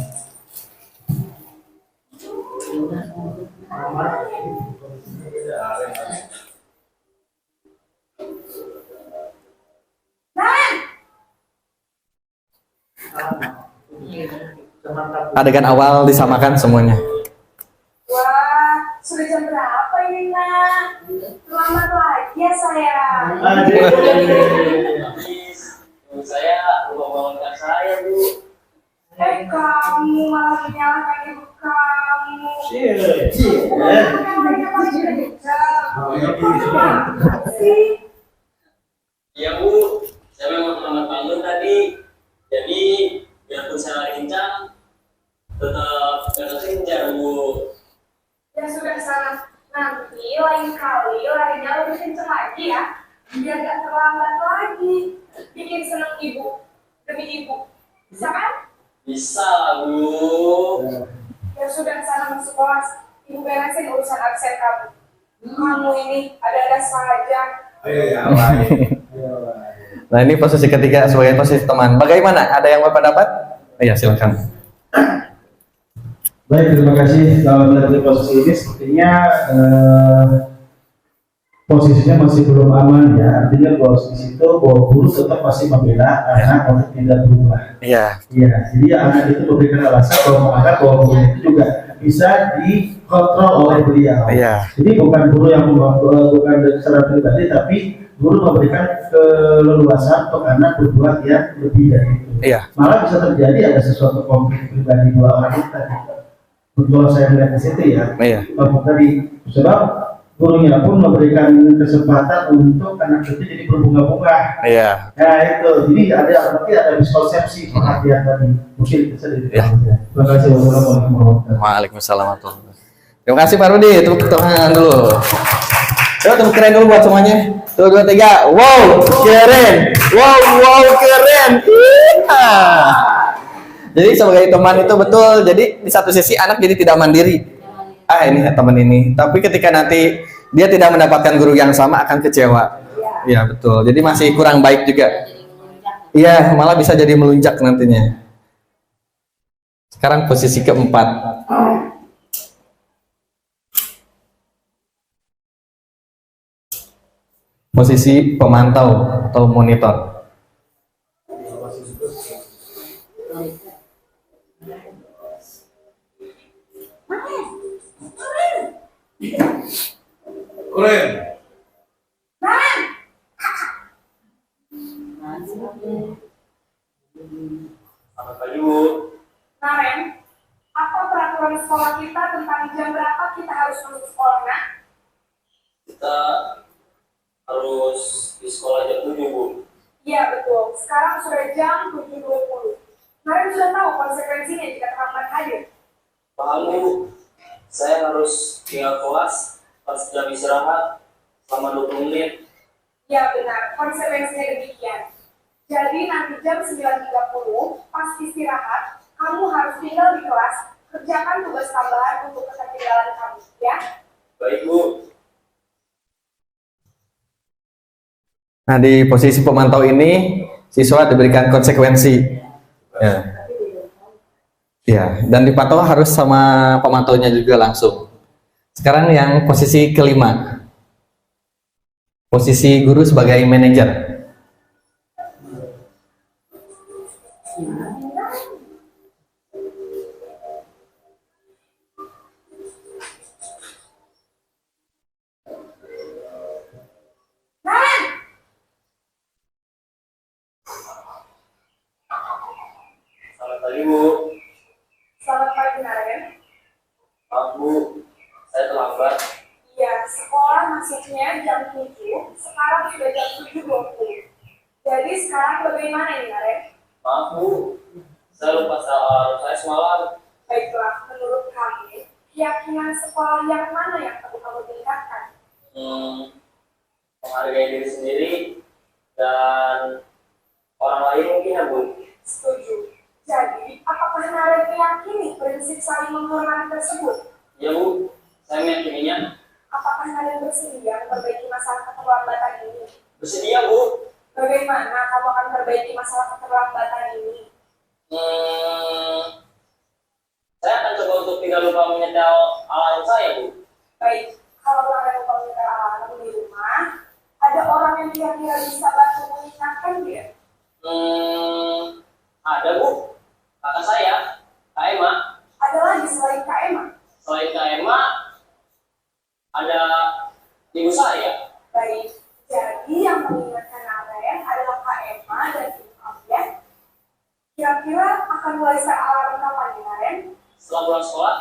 Adegan awal disamakan semuanya. Wah, sudah jam berapa ini, Nak? Selamat pagi ya, sayang. Saya lupa bangunkan saya, Bu. Kamu malah menyalahkan ibu kamu. Iya, Bu. Saya memang selamat bangun tadi. Jadi, biarpun saya lagi kencang, tetap kena senja, Bu. Ya sudah sana. Nanti lain kali larinya lebih kenceng lagi ya. Biar gak terlambat lagi. Bikin seneng ibu demi ibu. Bisa kan? Bisa lah, Bu. Ya sudah sana masuk kelas. Ibu beresin urusan absen kamu. Kamu ini ada-ada saja. Nah, ini posisi ketiga sebagai posisi teman. Bagaimana? Ada yang berpendapat? Iya, silakan. Baik, terima kasih. Kalau dari posisi ini sepertinya posisinya masih belum aman ya. Artinya posisi situ bahwa guru tetap masih membela anak untuk tidak berubah. Iya. Iya, jadi anak itu memberikan alasan bahwa menganggap bahwa guru itu juga bisa dikontrol oleh beliau. Iya. Jadi bukan guru yang bukan secara pribadi, tapi guru memberikan keleluasan untuk anak berbuat yang lebih dari itu. Iya. Malah bisa terjadi ada sesuatu konflik pribadi dua orang itu tadi. Untuk saya melihat di situ ya, Iya. Bapak tadi sebab gurunya pun memberikan kesempatan untuk anak itu jadi berbunga-bunga. Iya. Nah itu, jadi berarti ada miskonsepsi perhatian tadi. Mungkin bisa Ya. Terima kasih. Wassalamualaikum warahmatullahi wabarakatuh. Waalaikumsalam warahmatullahi wabarakatuh. Terima kasih Pak Rudi. Tepuk tangan dulu. Coba tepuk keren dulu buat semuanya. 1, 2, 3. Wow, keren. Wow, keren. Iya. Jadi sebagai teman itu betul. Jadi di satu sisi anak jadi tidak mandiri. Ini teman ini. Tapi ketika nanti dia tidak mendapatkan guru yang sama akan kecewa. Iya betul. Jadi masih kurang baik juga. Iya, malah bisa jadi melunjak nantinya. Sekarang posisi keempat. Posisi pemantau atau monitor. Keren. Selamat pagi, Bu. Naren, apa peraturan sekolah kita tentang jam berapa kita harus masuk sekolah, Nak? Kita harus di sekolah jam 7, Bu. Iya betul, sekarang sudah jam 7.20. Naren sudah tahu konsekuensinya jika terlambat hadir. Paham, Bu. Saya harus tinggal kelas pas jam istirahat selama 20 menit. Ya benar, konsekuensinya demikian. Jadi nanti jam 9.30 pas istirahat, kamu harus tinggal di kelas, kerjakan tugas tambahan untuk ketertinggalan kamu, ya? Baik, Bu. Nah, di posisi pemantau ini siswa diberikan konsekuensi. Ya. Ya, dan dipantau harus sama pemantaunya juga langsung. Sekarang yang posisi kelima. Posisi guru sebagai manajer. Selamat pagi, Bu. Selamat pagi lagi Naren? Maaf Bu, saya terlambat. Iya, sekolah masuknya jam 7, sekarang sudah jam 7.20. Jadi sekarang bagaimana ini Naren? Maaf Bu, saya lupa soal saya semalam. Baiklah, menurut kami, keyakinan sekolah yang mana yang perlu kamu tingkatkan? Menghargai diri sendiri dan orang lain mungkin ya Bu. Setuju. Jadi, apakah Naren meyakini prinsip saling menghormati tersebut? Ya Bu, saya meyakininya. Apakah Naren bersedia memperbaiki masalah keterlambatan ini? Bersedia Bu. Bagaimana kamu akan memperbaiki masalah keterlambatan ini? Saya akan coba untuk tidak lupa menyetel alarm saya Bu. Baik, kalau Naren lupa menyetel alarm di rumah, ada orang yang kira-kira bisa bantu mengingatkan dia? Ada Bu, kakak saya, Kak Emma. Ada lagi selain Kak Emma? Selain Kak Emma, ada ibu saya. Baik, jadi yang mengingatkan Naren adalah Kak Emma dan Ibu kamu ya. Kira-kira akan mulai set alarm kapan nih Naren? Setelah pulang sekolah,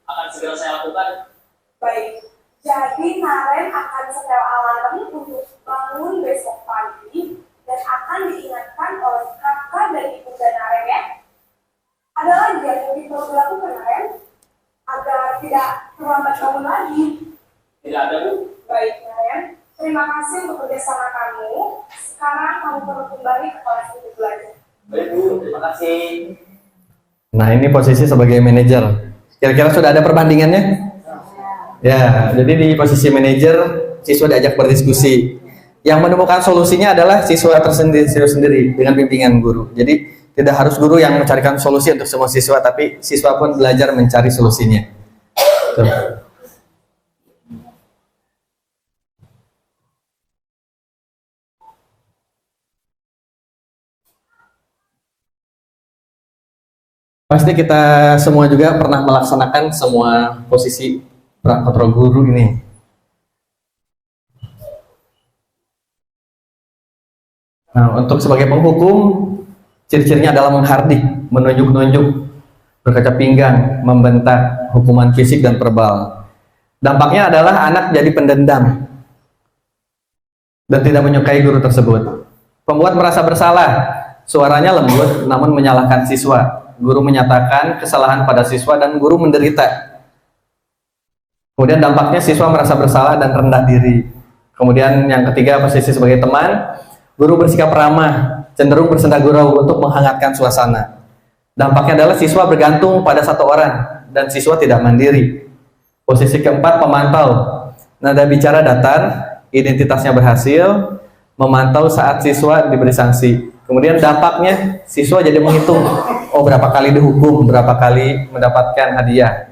akan segera saya lakukan. Baik, jadi Naren akan setel alarm untuk bangun besok pagi dan akan diingatkan oleh kakak dan ibunda Naren ya. Ada lagi yang lebih perlu dilakukan Naren agar tidak terlambat bangun lagi. Tidak ada Bu. Baik Naren, terima kasih untuk kerjasama kamu. Sekarang kamu perlu kembali ke kelas untuk belajar. Baik Bu, terima kasih. Nah, ini posisi sebagai manajer. Kira-kira sudah ada perbandingannya? Ya, jadi di posisi manajer, siswa diajak berdiskusi. Yang menemukan solusinya adalah siswa tersendiri dengan bimbingan guru. Jadi tidak harus guru yang mencarikan solusi untuk semua siswa, tapi siswa pun belajar mencari solusinya. Tuh. Pasti kita semua juga pernah melaksanakan semua posisi peran kontrol guru ini. Nah, untuk sebagai penghukum, ciri-cirinya adalah menghardik, menunjuk-nunjuk, berkaca pinggang, membentak, hukuman fisik dan verbal. Dampaknya adalah anak jadi pendendam dan tidak menyukai guru tersebut. Pembuat merasa bersalah, suaranya lembut namun menyalahkan siswa. Guru menyatakan kesalahan pada siswa dan guru menderita. Kemudian dampaknya siswa merasa bersalah dan rendah diri. Kemudian yang ketiga, posisi sebagai teman, guru bersikap ramah, cenderung bersenda gurau untuk menghangatkan suasana. Dampaknya adalah siswa bergantung pada satu orang dan siswa tidak mandiri. Posisi keempat, pemantau, nada bicara datar, identitasnya berhasil, memantau saat siswa diberi sanksi. Kemudian dampaknya siswa jadi menghitung, oh berapa kali dihukum, berapa kali mendapatkan hadiah,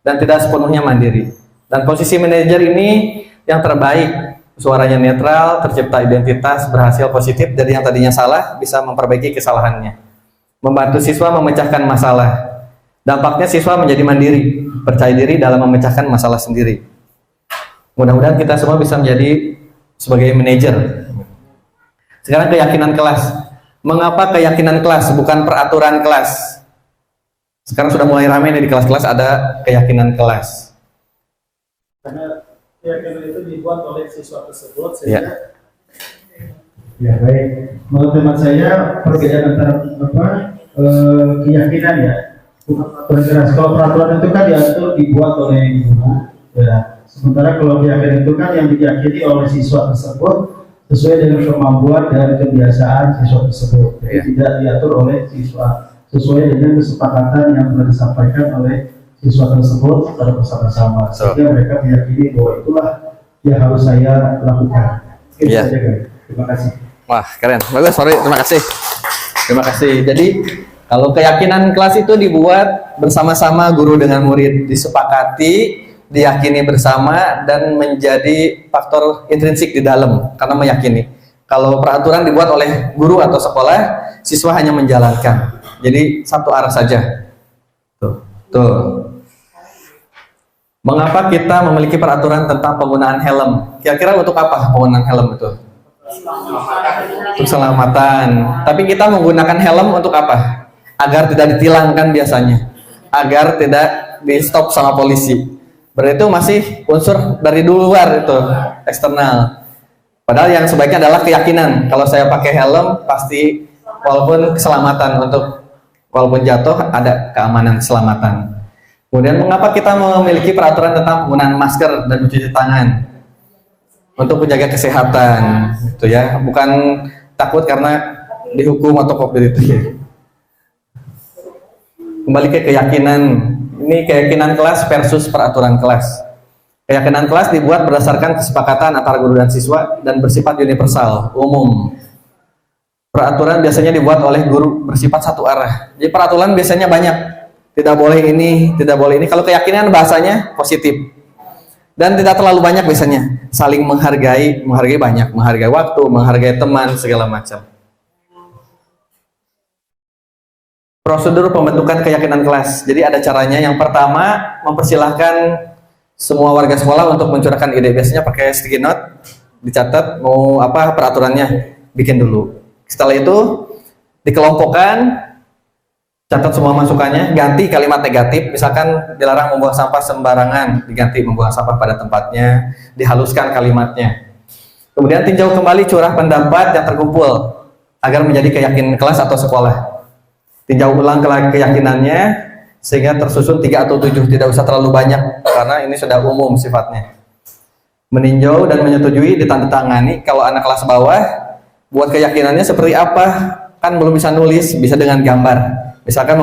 dan tidak sepenuhnya mandiri. Dan posisi manajer ini yang terbaik, suaranya netral, tercipta identitas, berhasil positif dari yang tadinya salah, bisa memperbaiki kesalahannya. Membantu siswa memecahkan masalah. Dampaknya siswa menjadi mandiri, percaya diri dalam memecahkan masalah sendiri. Mudah-mudahan kita semua bisa menjadi sebagai manajer. Sekarang keyakinan kelas. Mengapa keyakinan kelas, bukan peraturan kelas? Sekarang sudah mulai ramai nih di kelas-kelas ada keyakinan kelas. Karena keyakinan itu dibuat oleh siswa tersebut, Ya. sehingga ya baik. Menurut teman saya perbedaan antara keyakinan ya, bukan peraturan keras. Kalau peraturan itu kan diatur dibuat oleh guru, ya. Sementara kalau keyakinan itu kan yang diyakini oleh siswa tersebut sesuai dengan kemampuan dan kebiasaan siswa tersebut. Jadi tidak diatur oleh siswa, sesuai dengan kesepakatan yang telah disampaikan oleh siswa tersebut secara bersama-sama. Sehingga mereka meyakini bahwa itulah yang harus saya lakukan. Itu saja, guys. Terima kasih. Wah, keren. Bagus, sorry, terima kasih. Terima kasih. Jadi, kalau keyakinan kelas itu dibuat bersama-sama guru dengan murid, disepakati, diyakini bersama, dan menjadi faktor intrinsik di dalam karena meyakini. Kalau peraturan dibuat oleh guru atau sekolah, siswa hanya menjalankan. Jadi satu arah saja. Tuh. Mengapa kita memiliki peraturan tentang penggunaan helm? Kira-kira untuk apa penggunaan helm itu? Untuk keselamatan. Tapi kita menggunakan helm untuk apa? Agar tidak ditilangkan biasanya. agar tidak di stop sama polisi. Berarti itu masih unsur dari luar itu, eksternal. Padahal yang sebaiknya adalah keyakinan. Kalau saya pakai helm pasti walaupun keselamatan untuk walaupun jatuh ada keamanan keselamatan. Kemudian mengapa kita memiliki peraturan tentang penggunaan masker dan mencuci tangan? Untuk menjaga kesehatan, gitu ya. Bukan takut karena dihukum atau COVID itu ya. Kembali ke keyakinan. Ini keyakinan kelas versus peraturan kelas. Keyakinan kelas dibuat berdasarkan kesepakatan antara guru dan siswa dan bersifat universal, umum. Peraturan biasanya dibuat oleh guru bersifat satu arah. Jadi peraturan biasanya banyak. Tidak boleh ini, tidak boleh ini. Kalau keyakinan bahasanya positif. Dan tidak terlalu banyak biasanya. Saling menghargai banyak. Menghargai waktu, menghargai teman, segala macam. Prosedur pembentukan keyakinan kelas. Jadi ada caranya. Yang pertama, mempersilahkan semua warga sekolah untuk mencurahkan ide. Biasanya pakai sticky note, dicatat mau apa peraturannya, bikin dulu. Setelah itu dikelompokkan, catat semua masukannya, ganti kalimat negatif. Misalkan dilarang membuang sampah sembarangan, diganti membuang sampah pada tempatnya, dihaluskan kalimatnya. Kemudian tinjau kembali curah pendapat yang terkumpul agar menjadi keyakinan kelas atau sekolah. Tinjau ulang keyakinannya sehingga tersusun 3 atau 7, tidak usah terlalu banyak karena ini sudah umum sifatnya. Meninjau dan menyetujui, ditandatangani. Kalau anak kelas bawah buat keyakinannya seperti apa, kan belum bisa nulis, bisa dengan gambar. Misalkan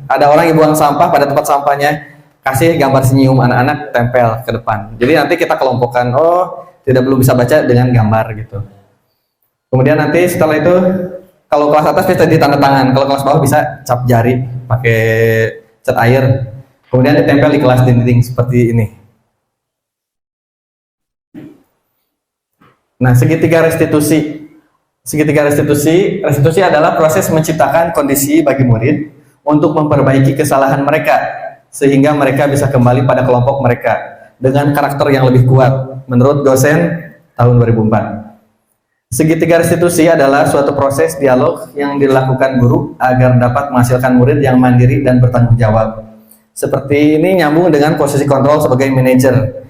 ada orang yang buang sampah pada tempat sampahnya, kasih gambar senyum anak-anak tempel ke depan. Jadi nanti kita kelompokkan, oh tidak belum bisa baca dengan gambar gitu. Kemudian nanti setelah itu kalau kelas atas bisa ditanda tangan, kalau kelas bawah bisa cap jari pakai cat air. Kemudian ditempel di kelas dinding seperti ini. Nah, segitiga restitusi. Restitusi adalah proses menciptakan kondisi bagi murid untuk memperbaiki kesalahan mereka sehingga mereka bisa kembali pada kelompok mereka dengan karakter yang lebih kuat menurut dosen tahun 2004. Segitiga restitusi adalah suatu proses dialog yang dilakukan guru agar dapat menghasilkan murid yang mandiri dan bertanggung jawab. Seperti ini nyambung dengan posisi kontrol sebagai manajer.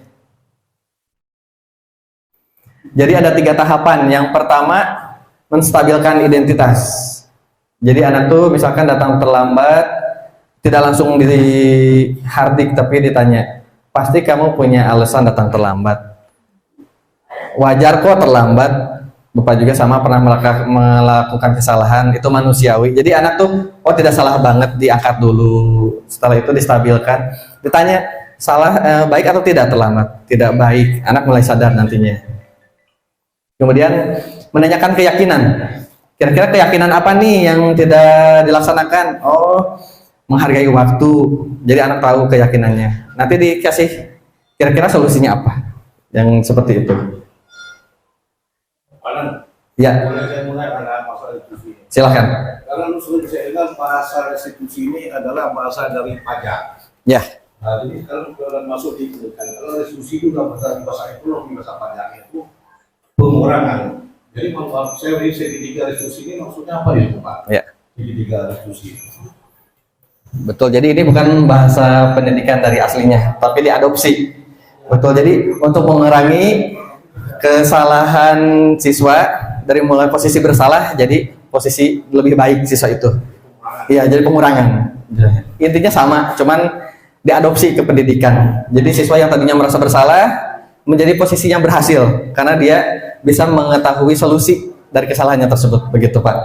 Jadi ada 3 tahapan. Yang pertama, menstabilkan identitas. Jadi anak tuh misalkan datang terlambat, tidak langsung dihardik tapi ditanya, pasti kamu punya alasan datang terlambat. Wajar kok terlambat. Bapak juga sama pernah melakukan kesalahan, itu manusiawi. Jadi anak tuh, oh tidak salah banget, diangkat dulu. Setelah itu distabilkan. Ditanya, salah baik atau tidak terlambat? Tidak baik. Anak mulai sadar nantinya. Kemudian menanyakan keyakinan. Kira-kira keyakinan apa nih yang tidak dilaksanakan? Oh, menghargai waktu. Jadi anak tahu keyakinannya. Nanti dikasih kira-kira solusinya apa? Yang seperti itu. Ya. Mulai ada masalah restitusi. Silakan. Karena menurut saya kan bahasa restitusi ini adalah bahasa dari pajak. Ya. Nah, jadi kalau kita masuk di itu, kalau restitusi itu dalam bahasa ekonomi, bahasa pajak itu pengurangan. Jadi maksud saya segitiga restitusi ini maksudnya apa ya, Pak? Ya. Segitiga restitusi. Betul. Jadi ini bukan bahasa pendidikan dari aslinya, tapi diadopsi. Betul. Jadi untuk mengurangi kesalahan siswa dari mulai posisi bersalah jadi posisi lebih baik siswa itu. Iya, jadi pengurangan. Intinya sama, cuman diadopsi ke pendidikan. Jadi siswa yang tadinya merasa bersalah menjadi posisi yang berhasil karena dia bisa mengetahui solusi dari kesalahannya tersebut. Begitu, Pak.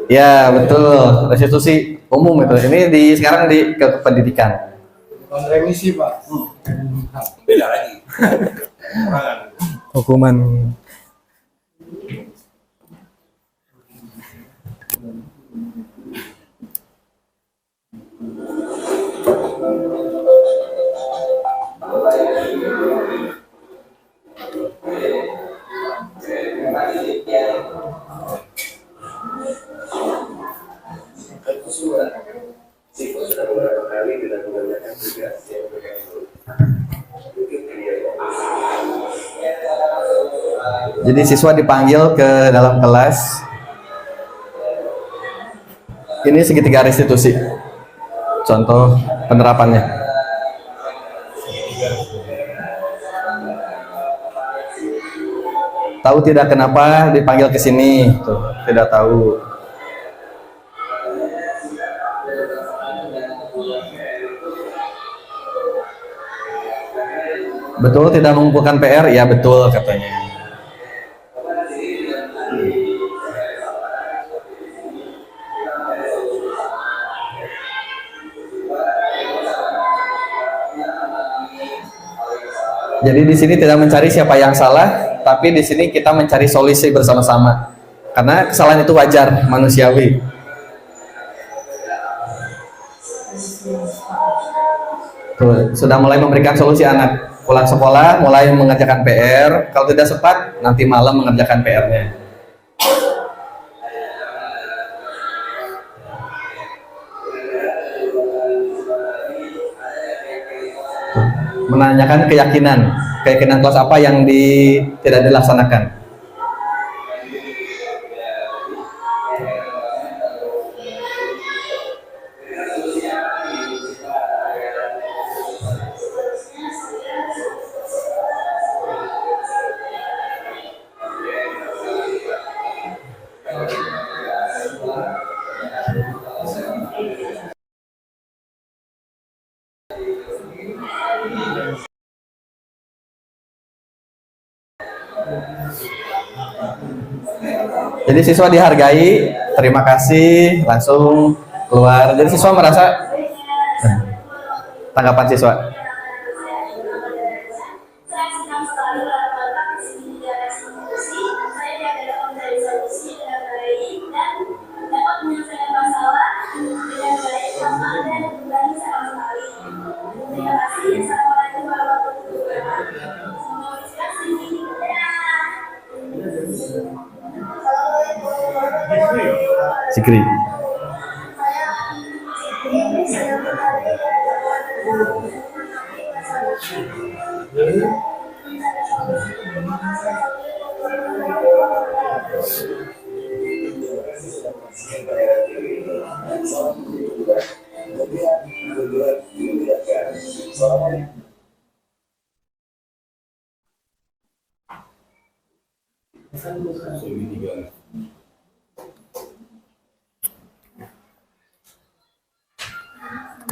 Ya, betul. Restitusi umum itu. Ini sekarang di ke pendidikan. Bukan remisi, Pak. Beda lagi. Hukuman. Jadi siswa dipanggil ke dalam kelas. Ini segitiga restitusi. contoh penerapannya. Tahu tidak kenapa dipanggil ke sini? Tuh, tidak tahu. Betul tidak mengumpulkan PR? Ya betul katanya. Jadi di sini tidak mencari siapa yang salah, tapi di sini kita mencari solusi bersama-sama. Karena kesalahan itu wajar, manusiawi. Tuh, sudah mulai memberikan solusi anak. Pulang sekolah, mulai mengerjakan PR. Kalau tidak sempat, nanti malam mengerjakan PR-nya. Menanyakan keyakinan kelas apa yang tidak dilaksanakan. Jadi siswa dihargai, terima kasih, langsung keluar. Jadi siswa merasa tanggapan siswa. Saya senang sekali melakukan visi dan eksekusi. Saya dapat mencari solusi dengan baik dan dapat menyelesaikan masalah dengan baik tanpa ada yang berbanding sama sekali. Terima kasih. Assalamualaikum warahmatullahi wabarakatuh. Semoga inspirasi. Sikri.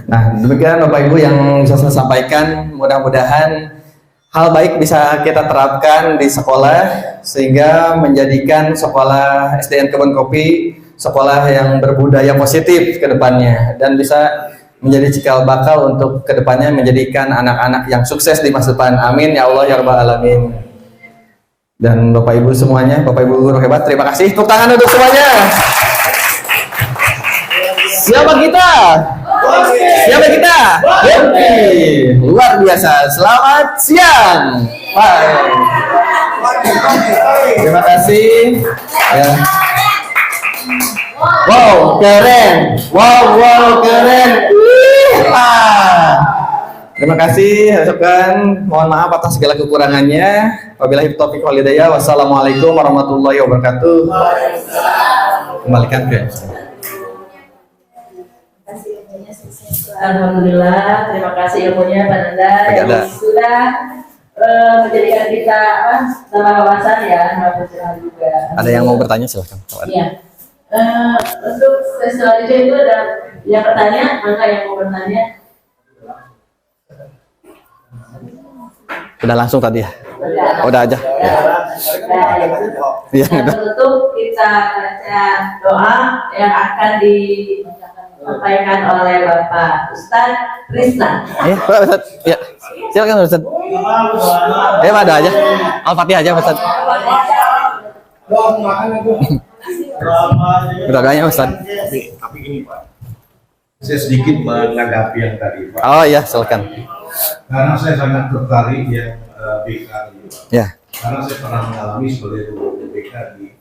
Nah, demikian Bapak Ibu yang bisa saya sampaikan. Mudah-mudahan hal baik bisa kita terapkan di sekolah sehingga menjadikan sekolah SDN Kebon Kopi sekolah yang berbudaya positif ke depannya dan bisa menjadi cikal bakal untuk ke depannya menjadikan anak-anak yang sukses di masa depan. Amin ya Allah ya Rabbal Alamin. Dan Bapak Ibu semuanya, Bapak Ibu guru hebat, terima kasih. Tepuk tangan untuk semuanya. Siapa kita? Siapa kita? Oke, luar biasa. Selamat siang. Bye. Terima kasih. Ya. Wow, keren. Wow, keren. Terima kasih. Ucapkan mohon maaf atas segala kekurangannya. Wabillahi taufiq wal hidayah. Wassalamualaikum warahmatullahi wabarakatuh. Kembalikan ke. Alhamdulillah, terima kasih ilmunya Pak Nanda yang sudah menjadikan kita tambah wawasan ya, tambah pencerahan juga. Ada yang mau bertanya silahkan. Iya. Untuk sesi selanjutnya itu ada yang bertanya, maka yang mau bertanya. Udah langsung tadi ya? Udah aja. Ya. Untuk kita baca doa yang akan disampaikan oleh Bapak Ustadz Rizna. Pak Ustadz, ya. Silakan Ustadz. Ada aja. Al-Fatihah aja Ustadz. Doanya Ustadz. Tapi ini Pak, saya sedikit menanggapi yang tadi Pak. Oh iya, silakan. Karena saya sangat tertarik yang BK ini Pak. Ya. Karena saya pernah mengalami sebagai guru BK di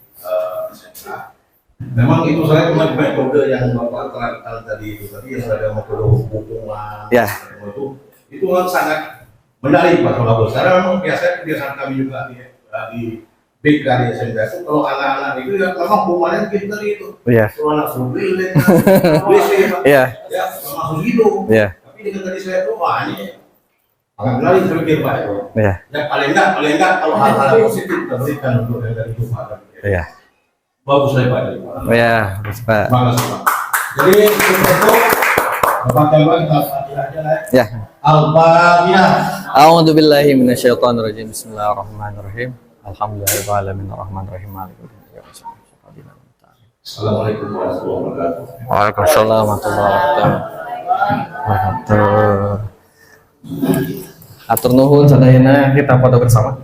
SMA. Memang itu saya cuma metode yang Bapak terangkan tadi itu yang ada metode hukuman. Ya. Itu sangat menarik Pak Solahu. Karena memang biasanya kebiasaan kami juga di big dari SMK itu kalau anak-anak itu ya memang hukumannya pinter itu. Iya. Kalau anak suruh Iya. ya langsung hidup. Iya. Tapi dengan tadi saya tuh wah ini akan lari terpikir Pak itu. Iya. Ya paling enggak kalau hal-hal positif kita berikan untuk yang dari Tuhan. Iya. Bagus lah Pak. Iya, bagus, Pak. Terima kasih Pak. Jadi itu Bapak Ketua kita aja lah. Ya. Al-Fatihah. A'udzu billahi minasyaitonir rajim. Bismillahirrahmanirrahim. Alhamdulillahirabbil alamin arrahmanirrahim maliki yaumiddin. Assalamualaikum warahmatullahi wabarakatuh. Waalaikumsalam warahmatullahi wabarakatuh. Atur nuhun sadayana kita foto bersama.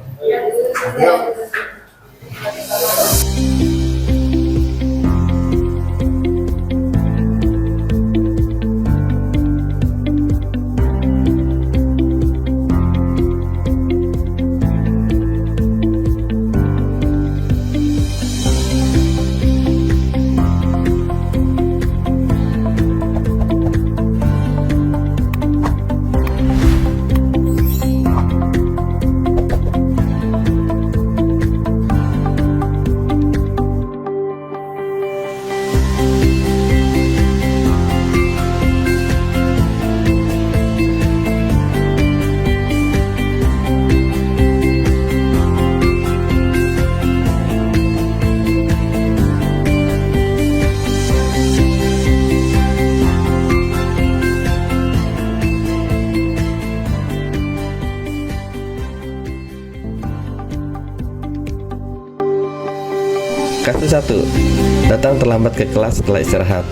Kasus 1. Datang terlambat ke kelas setelah istirahat.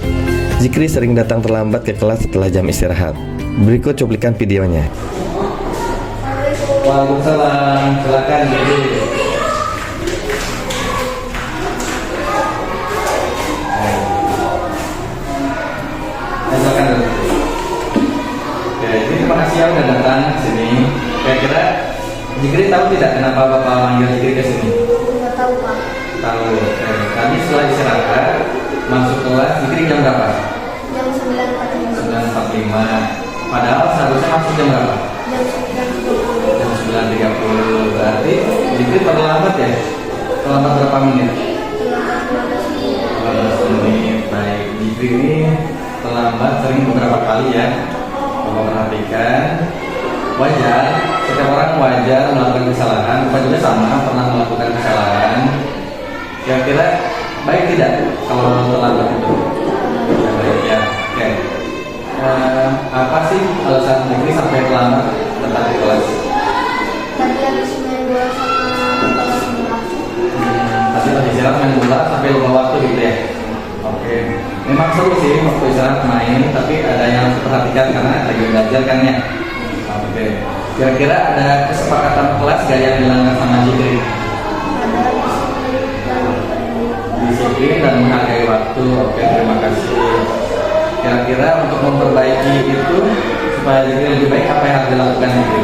Zikri sering datang terlambat ke kelas setelah jam istirahat. Berikut cuplikan videonya. Waalaikumsalam. Silakan Zikri. Silakan. Oke, jadi terima kasih ya udah datang ke sini. Kira-kira Zikri tahu tidak kenapa Bapak manggil Zikri ke sini? Nggak tahu Pak. Tahu. Tadi setelah istirahat masuk kelas Zikri jam berapa? Jam 9.45. 9.45. Padahal seharusnya masuk jam berapa? Jam 9.30. Jam 9.30. Berarti Zikri terlambat ya? Terlambat berapa menit? 15 menit. Baik, Zikri ini terlambat sering beberapa kali ya. Bapak perhatikan. Wajar, setiap orang wajar melakukan kesalahan. Bapak juga sama pernah melakukan kesalahan. Kira-kira baik tidak kalau terlambat itu? Ya, baik ya. Oke. Apa sih alasan Zikri sampai terlambat datang di kelas? Tadi habis main bola sama teman-teman. Tadi pas istirahat main bola sampai lupa waktu gitu ya? Oke. Memang seru sih waktu istirahat main, tapi ada yang harus diperhatikan karena lagi belajar kan ya? Oke. Kira-kira ada kesepakatan kelas gak yang dilanggar sama Zikri? Disiplin dan menghargai waktu. Oke, terima kasih. Kira-kira untuk memperbaiki itu supaya Zikri lebih baik, apa yang harus dilakukan Zikri?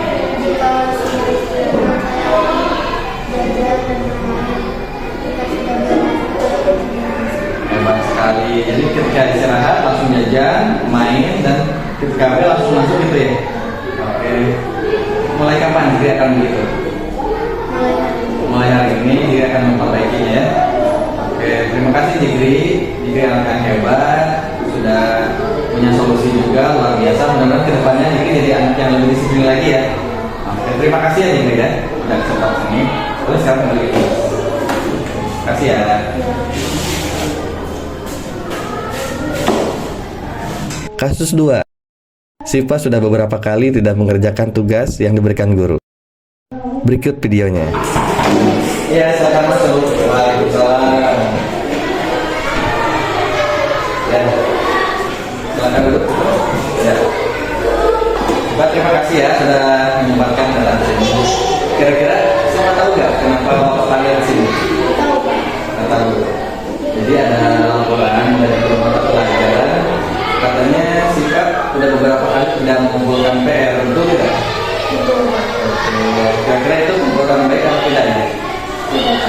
Hebat sekali. Jadi ketika istirahat langsung jajan, main, dan ketika langsung masuk gitu ya? Oke. Mulai kapan Zikri akan begitu? Mulai hari ini Zikri akan memperbaikinya ya. Oke, terima kasih Zikri. Zikri anak yang hebat, sudah punya solusi juga luar biasa. Mudah-mudahan kedepannya Zikri jadi anak yang lebih disiplin lagi ya. Oke, terima kasih ya Zikri ya, udah kesempatan sini. Terus sekarang kembali. Terima kasih ya. Kasus 2. Siva sudah beberapa kali tidak mengerjakan tugas yang diberikan guru. Berikut videonya. Ya, silakan masuk. Waalaikumsalam. Ya, silakan duduk. Ya. Pak, terima kasih ya sudah menyempatkan datang ke sini. Kira-kira siapa tahu nggak kenapa Bapak panggil ke sini? Nggak tahu. Jadi ada laporan dari beberapa pelajaran, katanya sikap sudah beberapa kali tidak mengumpulkan PR, betul tidak? Kira-kira itu perbuatan baik atau tidak ya? Tidak.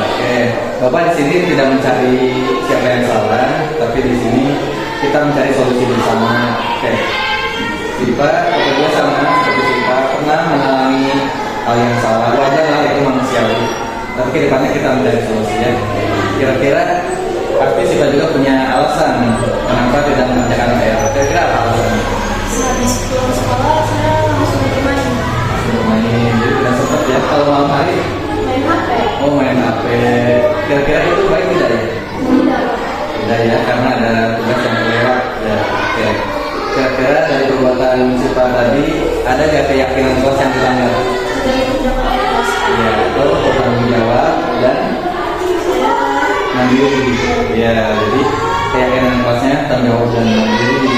Oke. Bapak di sini tidak mencari siapa yang salah, tapi di sini kita mencari solusi bersama. Oke. Siva juga sama seperti Siva pernah mengalami hal yang salah, wajar lah, itu manusiawi. Tapi ke depan kurang dari solusinya. Kira-kira pasti Siva juga punya alasan kenapa tidak mengerjakan PR. Kira-kira apa alasannya? Habis pulang sekolah saya langsung bermain. Bermain, jadi tidak sempat ya. Kalau malam hari, Main HP. oh main HP. Kira-kira itu baik tidak ya? Tidak. Tidak ya, karena ada tugas yang lewat ya. Oke. Kira-kira dari perbuatan Siva tadi ada nggak keyakinan kelas yang dilanggar? Tidak ikut dapat kelas. Ya, atau bertanggung jawab dan mandiri. Ya, jadi keyakinan kelasnya tanggung jawab dan mandiri.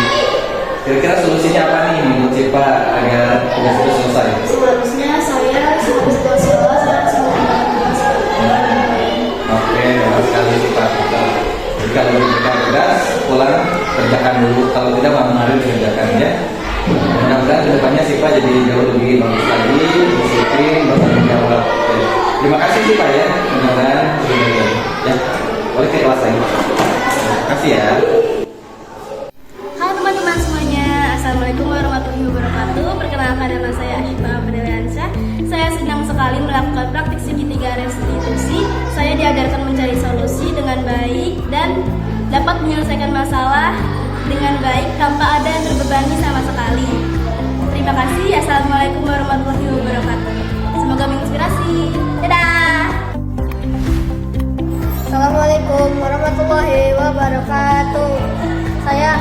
Kira-kira solusinya apa nih menurut Siva agar tugas itu selesai? Seharusnya saya sebelum sekolah saya harus melakukan tugas. Oke, bagus sekali Siva. Jadi kalau kita keras, pulang kerjakan dulu. Kalau tidak malam hari kerjakan ya. Mudah-mudahan kedepannya Siva jadi jauh lebih bagus lagi, disiplin, bertanggung jawab. Oke. Terima kasih Siva ya. Mudah-mudahan ya. Boleh ke kelas lagi. Terima kasih ya. Halo teman-teman semuanya, Assalamualaikum warahmatullahi wabarakatuh. Perkenalkan nama saya Ashifa Abdeliansyah. Saya senang sekali melakukan praktik segitiga restitusi. Saya diajarkan mencari solusi dengan baik dan dapat menyelesaikan masalah dengan baik tanpa ada yang terbebani sama sekali. Terima kasih. Assalamualaikum warahmatullahi wabarakatuh. Semoga menginspirasi. Dadah. Assalamualaikum warahmatullahi wabarakatuh. Saya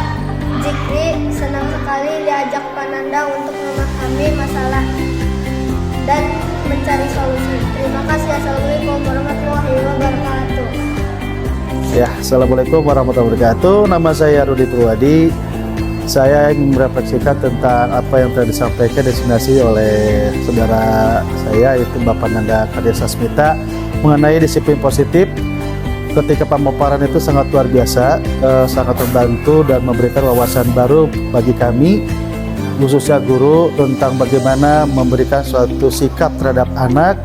Zikri, senang sekali diajak Pak Nanda untuk memahami masalah dan mencari solusi. Terima kasih. Assalamualaikum warahmatullahi wabarakatuh. Ya, Assalamualaikum warahmatullahi wabarakatuh. Nama saya Rudi Purwadi. Saya ingin merefleksikan tentang apa yang telah disampaikan destinasi oleh saudara saya, yaitu Bapak Nanda Karya Sasmita, mengenai disiplin positif. Ketika pemaparan itu sangat luar biasa, sangat membantu dan memberikan wawasan baru bagi kami, khususnya guru, tentang bagaimana memberikan suatu sikap terhadap anak,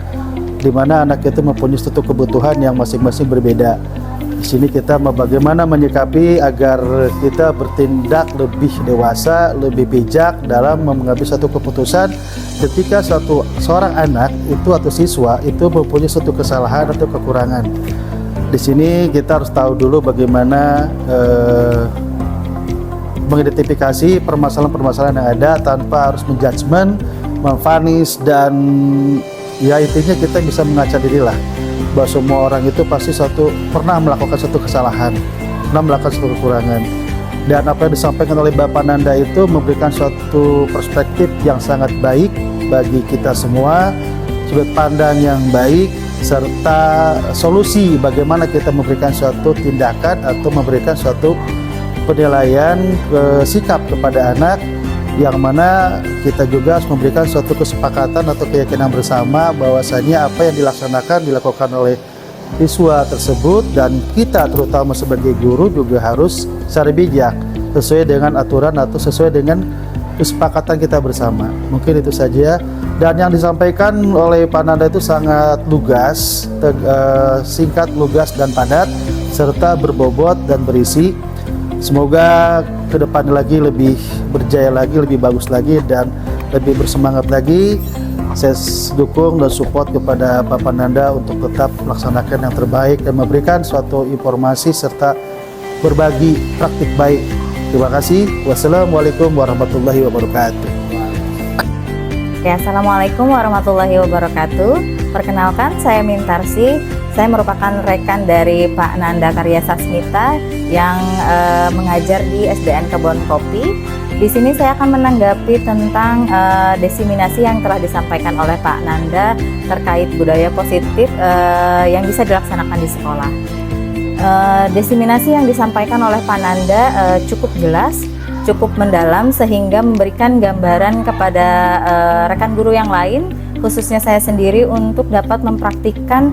di mana anak itu mempunyai suatu kebutuhan yang masing-masing berbeda. Di sini kita bagaimana menyikapi agar kita bertindak lebih dewasa, lebih bijak dalam mengambil satu keputusan ketika seorang anak itu atau siswa itu mempunyai suatu kesalahan atau kekurangan. Di sini kita harus tahu dulu bagaimana mengidentifikasi permasalahan-permasalahan yang ada tanpa harus menjudgment, memvonis, dan ya intinya kita bisa mengaca diri lah bahwa semua orang itu pasti pernah melakukan satu kesalahan, pernah melakukan satu kekurangan. Dan apa yang disampaikan oleh Bapak Nanda itu memberikan suatu perspektif yang sangat baik bagi kita semua, sudut pandang yang baik, serta solusi bagaimana kita memberikan suatu tindakan atau memberikan suatu penilaian sikap kepada anak, yang mana kita juga harus memberikan suatu kesepakatan atau keyakinan bersama bahwasanya apa yang dilakukan oleh siswa tersebut dan kita terutama sebagai guru juga harus secara bijak sesuai dengan aturan atau sesuai dengan kesepakatan kita bersama. Mungkin itu saja. Dan yang disampaikan oleh Pak Nanda itu sangat lugas, singkat, lugas, dan padat, serta berbobot dan berisi. Semoga kedepannya lagi lebih berjaya lagi, lebih bagus lagi, dan lebih bersemangat lagi. Saya dukung dan support kepada Bapak Nanda untuk tetap melaksanakan yang terbaik dan memberikan suatu informasi serta berbagi praktik baik. Terima kasih. Wassalamualaikum warahmatullahi wabarakatuh. Ya, Assalamualaikum warahmatullahi wabarakatuh. Perkenalkan, saya Mintarsi. Saya merupakan rekan dari Pak Nanda Karya Sasmita yang mengajar di SDN Kebon Kopi. Di sini saya akan menanggapi tentang desiminasi yang telah disampaikan oleh Pak Nanda terkait budaya positif yang bisa dilaksanakan di sekolah. Desiminasi yang disampaikan oleh Pak Nanda cukup jelas, cukup mendalam, sehingga memberikan gambaran kepada rekan guru yang lain, khususnya saya sendiri, untuk dapat mempraktikkan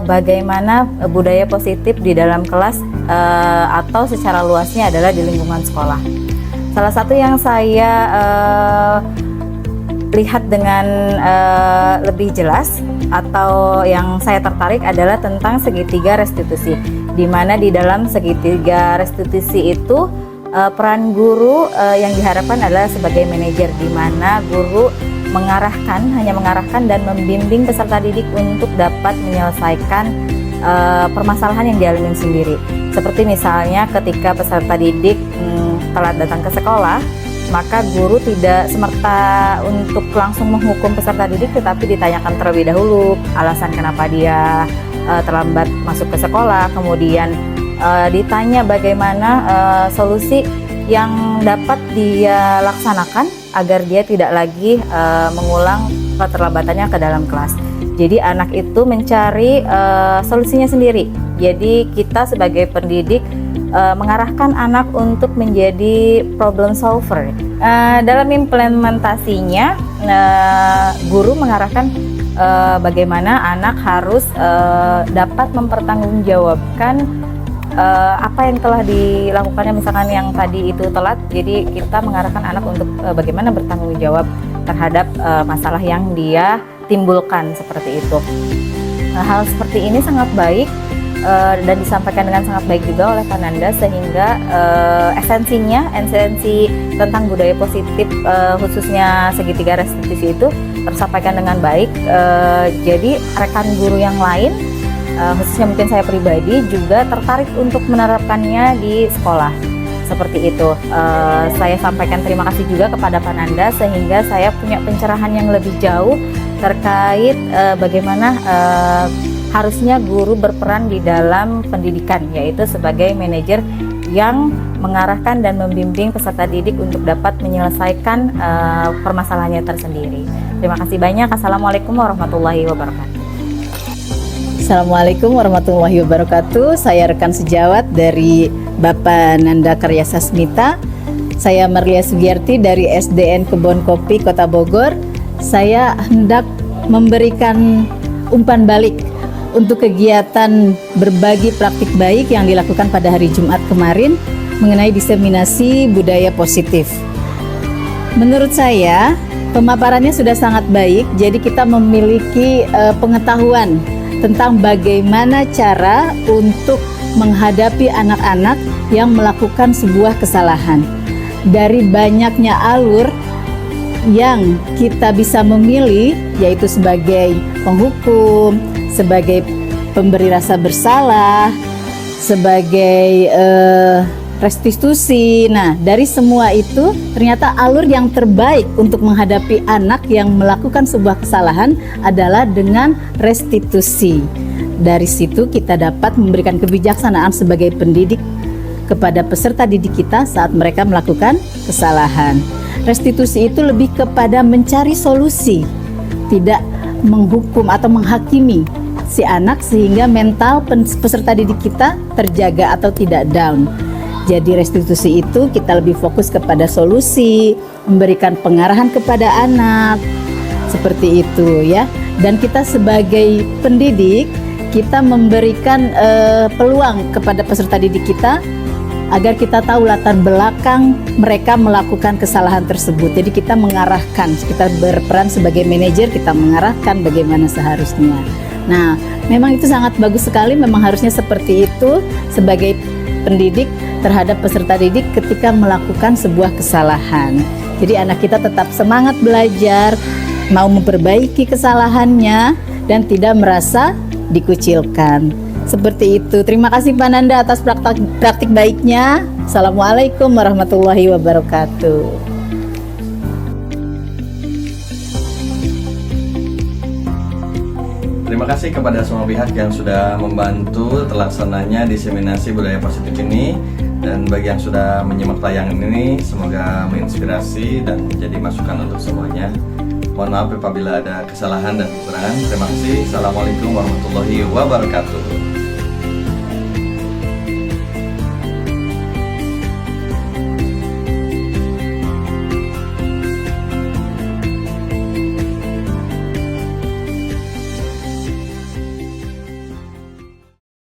bagaimana budaya positif di dalam kelas atau secara luasnya adalah di lingkungan sekolah. Salah satu yang saya lihat dengan lebih jelas atau yang saya tertarik adalah tentang segitiga restitusi, di mana di dalam segitiga restitusi itu peran guru yang diharapkan adalah sebagai manajer, di mana guru hanya mengarahkan dan membimbing peserta didik untuk dapat menyelesaikan permasalahan yang dialami sendiri. Seperti misalnya ketika peserta didik telat datang ke sekolah, maka guru tidak semerta untuk langsung menghukum peserta didik, tetapi ditanyakan terlebih dahulu alasan kenapa dia terlambat masuk ke sekolah, kemudian ditanya bagaimana solusi yang dapat dia laksanakan agar dia tidak lagi mengulang keterlambatannya ke dalam kelas. Jadi anak itu mencari solusinya sendiri. Jadi kita sebagai pendidik mengarahkan anak untuk menjadi problem solver. Dalam implementasinya, guru mengarahkan bagaimana anak harus dapat mempertanggungjawabkan apa yang telah dilakukannya, misalkan yang tadi itu telat. Jadi kita mengarahkan anak untuk bagaimana bertanggung jawab terhadap masalah yang dia timbulkan, seperti itu. Nah, hal seperti ini sangat baik dan disampaikan dengan sangat baik juga oleh Pak Nanda, sehingga esensi tentang budaya positif khususnya segitiga restitusi itu tersampaikan dengan baik. Jadi rekan guru yang lain, khususnya mungkin saya pribadi, juga tertarik untuk menerapkannya di sekolah. Seperti itu. Saya sampaikan terima kasih juga kepada Pak Nanda, sehingga saya punya pencerahan yang lebih jauh terkait bagaimana harusnya guru berperan di dalam pendidikan, yaitu sebagai manajer yang mengarahkan dan membimbing peserta didik untuk dapat menyelesaikan permasalahannya tersendiri. Terima kasih banyak. Assalamualaikum warahmatullahi wabarakatuh. Assalamualaikum warahmatullahi wabarakatuh. Saya rekan sejawat dari Bapak Nanda Karya Sasmita. Saya Marlia Sugiyarti dari SDN Kebon Kopi Kota Bogor. Saya hendak memberikan umpan balik untuk kegiatan berbagi praktik baik yang dilakukan pada hari Jumat kemarin mengenai diseminasi budaya positif. Menurut saya, pemaparannya sudah sangat baik, jadi kita memiliki pengetahuan tentang bagaimana cara untuk menghadapi anak-anak yang melakukan sebuah kesalahan. Dari banyaknya alur yang kita bisa memilih, yaitu sebagai penghukum, sebagai pemberi rasa bersalah, sebagai restitusi. Nah, dari semua itu ternyata alur yang terbaik untuk menghadapi anak yang melakukan sebuah kesalahan adalah dengan restitusi. Dari situ kita dapat memberikan kebijaksanaan sebagai pendidik kepada peserta didik kita saat mereka melakukan kesalahan. Restitusi itu lebih kepada mencari solusi, tidak menghukum atau menghakimi si anak sehingga mental peserta didik kita terjaga atau tidak down. Jadi restitusi itu kita lebih fokus kepada solusi, memberikan pengarahan kepada anak, seperti itu ya. Dan kita sebagai pendidik, kita memberikan peluang kepada peserta didik kita agar kita tahu latar belakang mereka melakukan kesalahan tersebut. Jadi kita mengarahkan, kita berperan sebagai manajer, kita mengarahkan bagaimana seharusnya. Nah, memang itu sangat bagus sekali, memang harusnya seperti itu sebagai pendidik terhadap peserta didik ketika melakukan sebuah kesalahan. Jadi anak kita tetap semangat belajar, mau memperbaiki kesalahannya dan tidak merasa dikucilkan. Seperti itu. Terima kasih Pak Nanda atas praktik baiknya. Assalamualaikum warahmatullahi wabarakatuh. Terima kasih kepada semua pihak yang sudah membantu terlaksananya diseminasi budaya positif ini. Dan bagi yang sudah menyimak tayangan ini, semoga menginspirasi dan menjadi masukan untuk semuanya. Mohon maaf apabila ada kesalahan dan kekurangan. Terima kasih. Assalamualaikum warahmatullahi wabarakatuh.